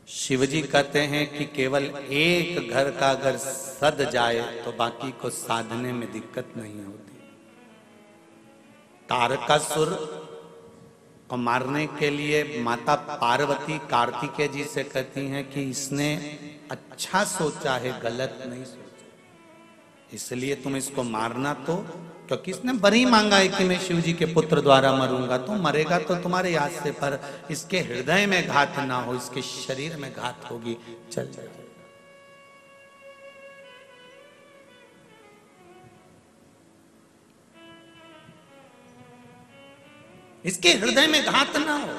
शिवजी कहते हैं कि केवल एक घर का अगर सद जाए तो बाकी को साधने में दिक्कत नहीं होती। तारकासुर को मारने के लिए माता पार्वती कार्तिकेय जी से कहती हैं कि इसने अच्छा सोचा है, गलत नहीं सोचा, इसलिए तुम इसको मारना। तो क्योंकि इसने बरी मांगा है कि मैं शिव जी के पुत्र द्वारा मरूंगा, तो मरेगा तो तुम्हारे हाथ से, पर इसके हृदय में घात ना हो, इसके शरीर में घात होगी, चल जाए। इसके हृदय में घात ना हो,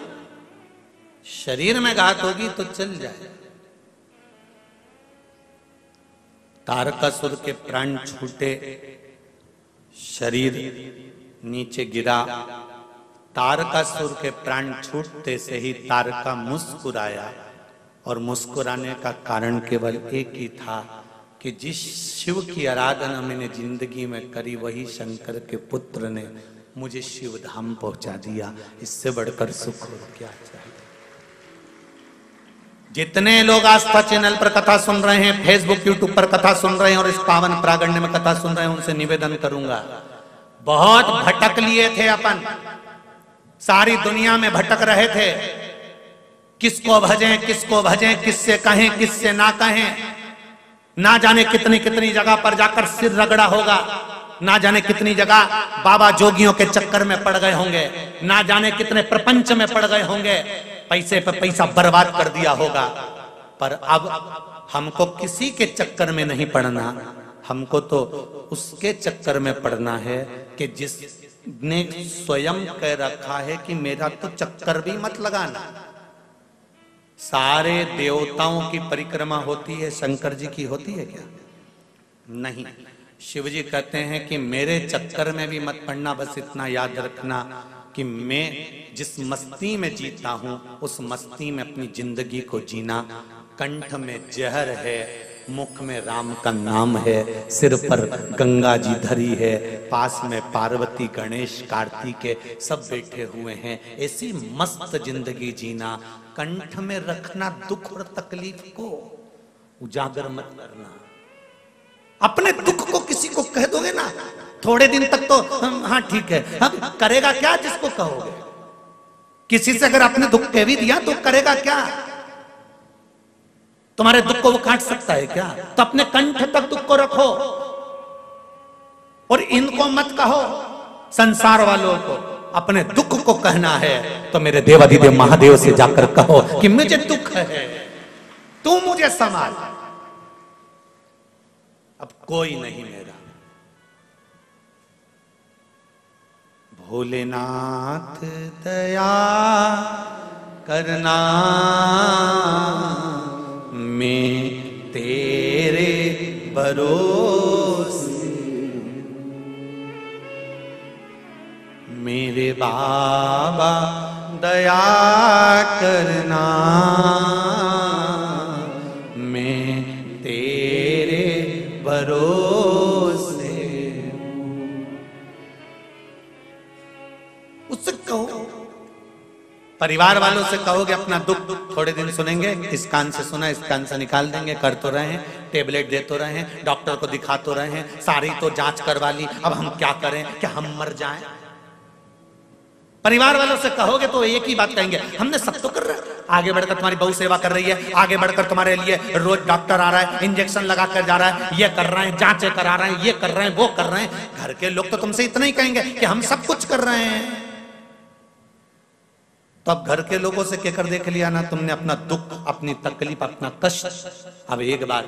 शरीर में घात होगी तो चल जाए। तारकासुर के प्राण छूटे, शरीर नीचे गिरा। तारकासुर के प्राण छूटते से ही तारका मुस्कुराया, और मुस्कुराने का कारण केवल एक ही था कि जिस शिव की आराधना मैंने जिंदगी में करी, वही शंकर के पुत्र ने मुझे शिव धाम पहुंचा दिया। इससे बढ़कर सुख और क्या चाहिए। जितने लोग आस्था चैनल पर कथा सुन रहे हैं, फेसबुक यूट्यूब पर कथा सुन रहे हैं, और इस पावन प्रागण्य में कथा सुन रहे हैं, उनसे निवेदन करूंगा, बहुत भटक लिए थे अपन, सारी दुनिया में भटक रहे थे, किसको भजें किसको भजें, किससे कहें किससे ना कहें, ना जाने कितनी कितनी जगह पर जाकर सिर रगड़ा होगा, ना जाने कितनी जगह बाबा जोगियों के चक्कर में पड़ गए होंगे, ना जाने कितने प्रपंच में पड़ गए होंगे, पैसे पे पैसा बर्बाद कर दिया होगा। पर अब हमको किसी के चक्कर में नहीं पड़ना, हमको तो उसके चक्कर में पड़ना है कि जिसने स्वयं कह रखा है कि मेरा तो चक्कर भी मत लगाना। सारे देवताओं की परिक्रमा होती है, शंकर जी की होती है क्या? नहीं। शिव जी कहते हैं कि मेरे चक्कर में भी मत पड़ना, बस इतना याद रखना कि मैं जिस मस्ती में जीता हूं उस मस्ती में अपनी जिंदगी को जीना। कंठ में जहर है, मुख में राम का नाम है, सिर पर गंगा जी धरी है, पास में पार्वती गणेश कार्तिकेय सब बैठे हुए हैं। ऐसी मस्त जिंदगी जीना, कंठ में रखना दुख और तकलीफ को, उजागर मत करना। अपने दुख को किसी को कह दोगे ना, थोड़े दिन तक तो हाँ ठीक है, अब करेगा क्या जिसको कहोगे? किसी से अगर अपने दुख कह भी दिया तो करेगा क्या? तुम्हारे दुख को वो काट सकता है क्या? तो अपने कंठ तक दुख को रखो, और इनको मत कहो। संसार वालों को अपने दुख को कहना है तो मेरे देवाधिदेव महादेव से जाकर कहो कि मुझे दुख है, तू मुझे संभाल, अब कोई नहीं मेरा। भोलेनाथ दया करना, मैं तेरे भरोसे, मेरे बाबा दया करना, मैं तेरे भरोसे। उससे कहो, परिवार वालों से कहोगे अपना दुख थोड़े दिन सुनेंगे, इस कान से सुना इस कान से निकाल देंगे, कर तो रहे हैं, टेबलेट दे तो रहे हैं, डॉक्टर को दिखा तो रहे हैं, सारी तो जांच करवा ली, अब हम क्या करें, क्या हम मर जाएं? परिवार वालों से कहोगे तो एक ही बात कहेंगे, हमने सब तो कर रहे हैं, आगे बढ़कर तुम्हारी बहु सेवा कर रही है, आगे बढ़कर तुम्हारे लिए रोज डॉक्टर आ रहा है, इंजेक्शन लगा कर जा रहा है, ये कर रहे हैं, जांचें करा रहे हैं, ये कर रहे हैं, वो कर रहे हैं। घर के लोग तो तुमसे इतना ही कहेंगे कि हम सब कुछ कर रहे हैं। तो अब घर के लोगों से कहकर देख लिया ना तुमने अपना दुख, अपनी तकलीफ, अपना कष्ट। अब एक बार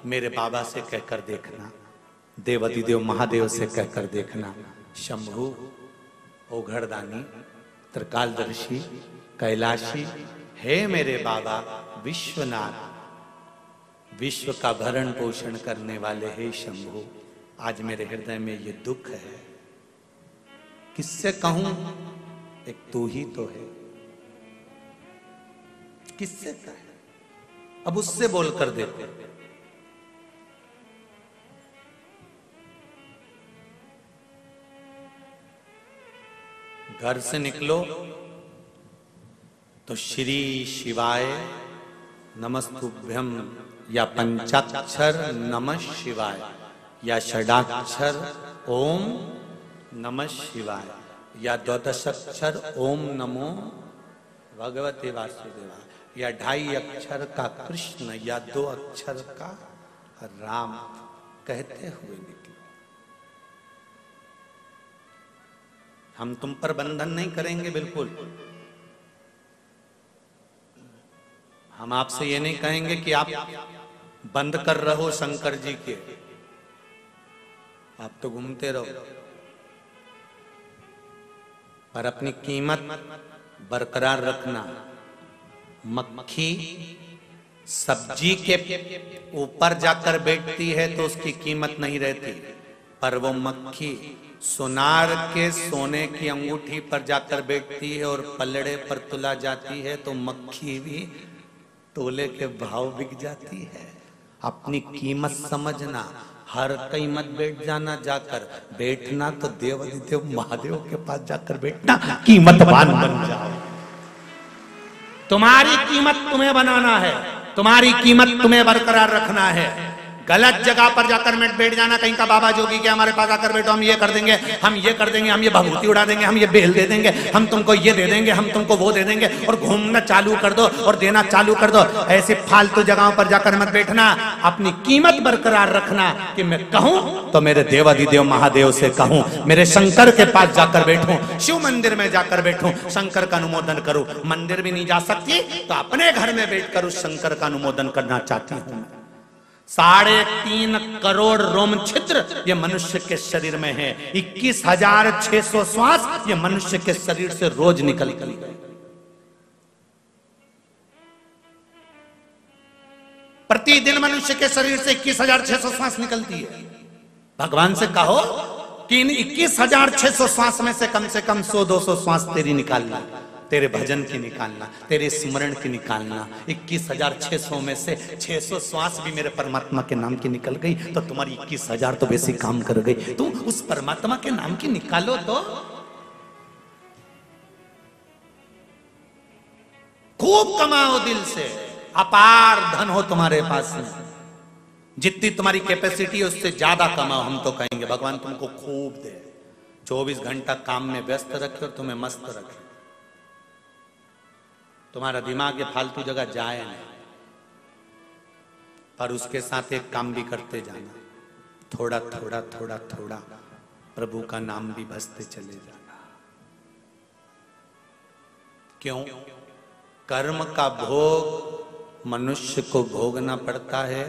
मेरे बाबा से कहकर देखना, देवाधिदेव महादेव से कहकर देखना, शंभु, ओघड़दानी, त्रिकालदर्शी, कैलाशी, हे मेरे बाबा विश्वनाथ, विश्व का भरण पोषण करने वाले हे शंभु, आज मेरे हृदय में ये दुख है, किससे कहूं? एक तू ही तो है, किससे कहे? अब उससे बोलकर देखो। घर से निकलो तो श्री शिवाय नमस्तुभ्यम या पंचाक्षर नमः शिवाय या षडाक्षर ओम नमः शिवाय या द्वादशाक्षर ओम नमो भगवते वासुदेवाय या 2.5 अक्षर का कृष्ण या 2 अक्षर का राम कहते हुए निकलो। हम तुम पर बंधन नहीं करेंगे, बिल्कुल। हम आपसे ये नहीं कहेंगे कि आप बंद कर रहो शंकर जी के, आप तो घूमते रहो, पर अपनी कीमत बरकरार रखना। मक्खी सब्जी के ऊपर जाकर बैठती है तो उसकी कीमत नहीं रहती, पर वो मक्खी सोनार के सोने की अंगूठी पर जाकर बैठती है और पलड़े पर तुला जाती है तो मक्खी भी तोले के भाव बिक जाती है। अपनी कीमत समझना, हर कहीं मत बैठ जाना, जाकर बैठना तो देवाधिदेव महादेव के पास जाकर बैठना, कीमतवान बन जाओ। तुम्हारी कीमत तुम्हें बनाना है, तुम्हारी कीमत तुम्हें बरकरार रखना है। गलत जगह पर जाकर मत बैठ जाना, कहीं का बाबा जोगी के हमारे पास आकर बैठो, हम ये कर देंगे, हम ये कर देंगे, हम ये भभूति उड़ा देंगे, हम ये बेल दे देंगे, हम तुमको ये दे देंगे, हम तुमको वो दे देंगे, और घूमना चालू कर दो और देना चालू कर दो। ऐसे फालतू जगहों पर जाकर मत बैठना, अपनी कीमत बरकरार रखना कि मैं कहूं तो मेरे देवाधिदेव महादेव से कहूं, मेरे शंकर के पास जाकर बैठूं, शिव मंदिर में जाकर बैठूं, शंकर का अनुमोदन करूं। मंदिर भी नहीं जा सकती तो अपने घर में बैठकर उस शंकर का अनुमोदन करना चाहती हूं। 3.5 करोड़ रोम छिद्र ये मनुष्य के शरीर में है, 21,600 श्वास ये मनुष्य के शरीर से रोज निकलती है। प्रतिदिन मनुष्य के शरीर से 21,600 श्वास निकलती है। भगवान से कहो कि इन 21,600 श्वास में से कम 100-200 श्वास तेरी निकालना, तेरे भजन की निकालना, तेरे स्मरण की निकालना। 21,600 में से 600 श्वास भी मेरे परमात्मा के नाम की निकल गई तो तुम्हारी 21,000 तो वैसे काम कर गई। तुम उस परमात्मा के नाम की निकालो तो खूब कमाओ दिल से, अपार धन हो तुम्हारे पास में, जितनी तुम्हारी कैपेसिटी है उससे ज्यादा कमाओ। हम तो कहेंगे भगवान तुमको खूब दे, 24 घंटा काम में व्यस्त रखे और तुम्हें मस्त रखे, तुम्हारा दिमाग ये फालतू जगह जाए नहीं, पर उसके साथ एक काम भी करते जाना, थोड़ा थोड़ा थोड़ा थोड़ा प्रभु का नाम भी भजते चले जाना। क्यों? कर्म का भोग मनुष्य को भोगना पड़ता है।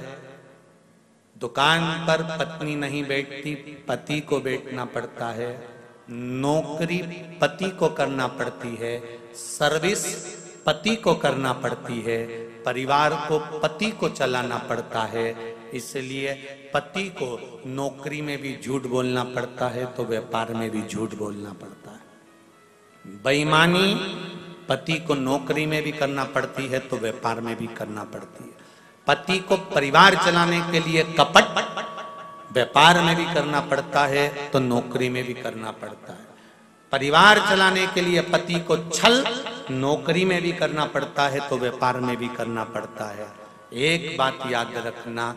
दुकान पर पत्नी नहीं बैठती, पति को बैठना पड़ता है। नौकरी पति को करना पड़ती है, सर्विस पति को करना पड़ती है, परिवार को पति को चलाना पड़ता है। इसलिए पति को नौकरी में भी झूठ बोलना पड़ता है तो व्यापार में भी झूठ बोलना पड़ता है। बेईमानी पति को नौकरी में भी करना पड़ती है तो व्यापार में भी करना पड़ती है। पति को परिवार चलाने के लिए कपट व्यापार में भी करना पड़ता है तो नौकरी में भी करना पड़ता है। परिवार चलाने के लिए पति को छल नौकरी में भी करना पड़ता है तो व्यापार में भी करना पड़ता है। एक बात याद रखना,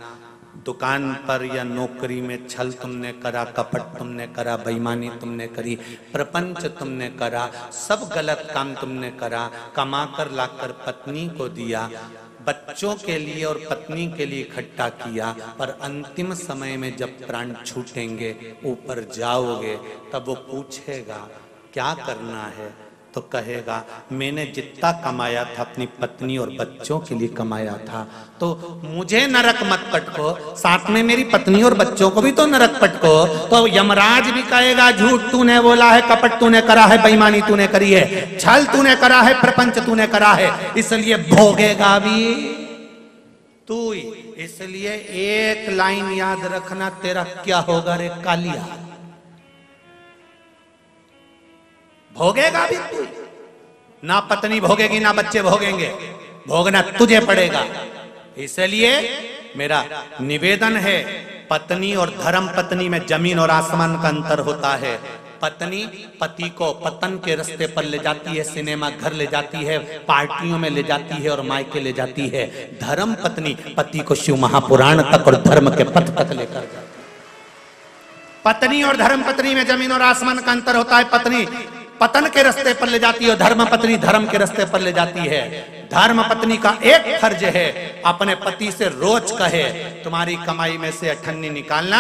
दुकान पर या नौकरी में छल तुमने करा, कपट तुमने करा, बेईमानी तुमने करी, प्रपंच तुमने करा, सब गलत काम तुमने करा, कमाकर लाकर पत्नी को दिया, बच्चों के लिए और पत्नी के लिए इकट्ठा किया, पर अंतिम समय में जब प्राण छूटेंगे, ऊपर जाओगे, तब वो पूछेगा क्या करना है, तो कहेगा मैंने जितना कमाया था अपनी पत्नी और बच्चों के लिए कमाया था, तो मुझे नरक मत पटको, साथ में मेरी पत्नी और बच्चों को भी तो नरक पटको। तो यमराज भी कहेगा झूठ तूने बोला है, कपट तूने करा है, बेईमानी तूने करी है, छल तूने करा है, प्रपंच तूने करा है, इसलिए भोगेगा भी तू ही। इसलिए एक लाइन याद रखना, तेरा क्या होगा रे कालिया, भोगेगा भी तू, ना पत्नी भोगेगी ना बच्चे भोगेंगे, भोगना तुझे पड़ेगा। इसलिए मेरा निवेदन है, पत्नी और धर्म पत्नी में जमीन और आसमान का अंतर होता है। पत्नी पति को पतन के रास्ते पर ले जाती है, सिनेमा घर ले जाती है, पार्टियों में ले जाती है और मायके ले जाती है। धर्म पत्नी पति को शिव महापुराण तक और धर्म के पथ तक लेकर जाती है। पत्नी और धर्म पत्नी में जमीन और आसमान का अंतर होता है। पत्नी पतन के रास्ते पर ले जाती है, धर्म पत्नी धर्म के रास्ते पर ले जाती है। धर्म पत्नी का एक फर्ज है, अपने पति से रोज कहे तुम्हारी कमाई में से अठन्नी निकालना,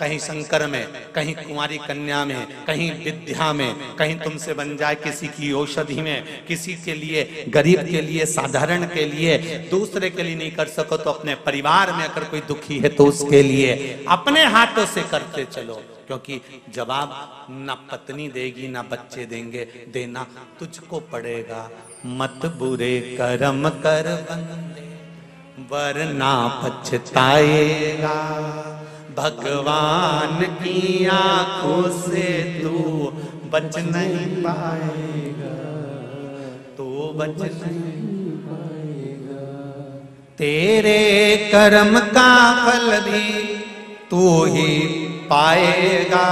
कहीं शंकर में, कहीं कुमारी कन्या में, कहीं विद्या में, कहीं तुमसे बन जाए किसी की औषधि में, किसी के लिए गरीब के लिए, साधारण के लिए, दूसरे के लिए नहीं कर सको तो अपने परिवार में अगर कोई दुखी है तो उसके लिए अपने हाथों से करते चलो, क्योंकि जवाब ना पत्नी देगी ना बच्चे देंगे, देना तुझको पड़ेगा। मत बुरे कर्म कर बंदे वरना पछताएगा, भगवान की आंखों से तू बच नहीं पाएगा, तू बच नहीं पाएगा। तेरे कर्म का फल भी तू ही पाएगा,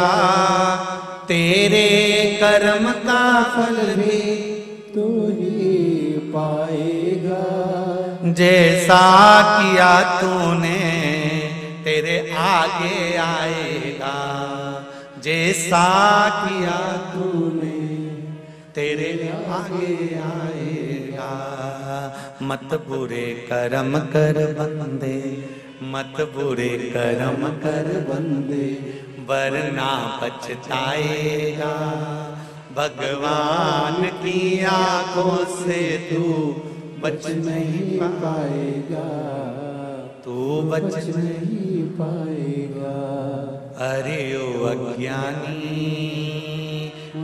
तेरे कर्म का फल भी तू ही पाएगा। जैसा किया तूने तेरे आगे आएगा, जैसा किया तूने तेरे आगे आएगा। मत बुरे कर्म कर बंदे, मत बुरे कर्म कर बंदे वरना पछताएगा, भगवान की आंखों से तू बच नहीं पाएगा, तू बच नहीं पाएगा। अरे ओ अज्ञानी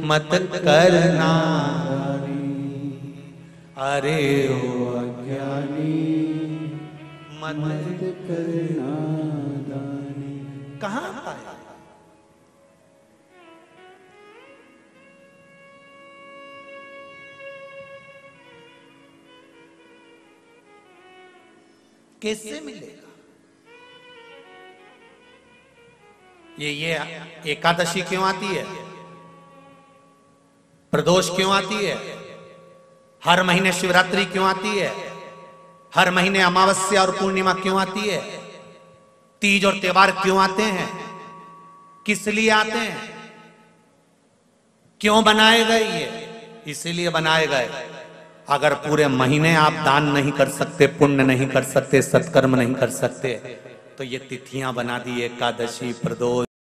मत करना, अरे ओ अज्ञानी मत करना दानी। कहाँ पाया? कैसे मिलेगा? ये एकादशी क्यों आती है? प्रदोष क्यों आती है? हर महीने शिवरात्रि क्यों आती है? हर महीने अमावस्या और पूर्णिमा क्यों आती है? तीज और त्योहार क्यों आते हैं? किस लिए आते हैं? क्यों बनाए गए? ये इसीलिए बनाए गए। अगर पूरे महीने आप दान नहीं कर सकते, पुण्य नहीं कर सकते, सत्कर्म नहीं कर सकते, तो ये तिथियां बना दी, एकादशी, प्रदोष,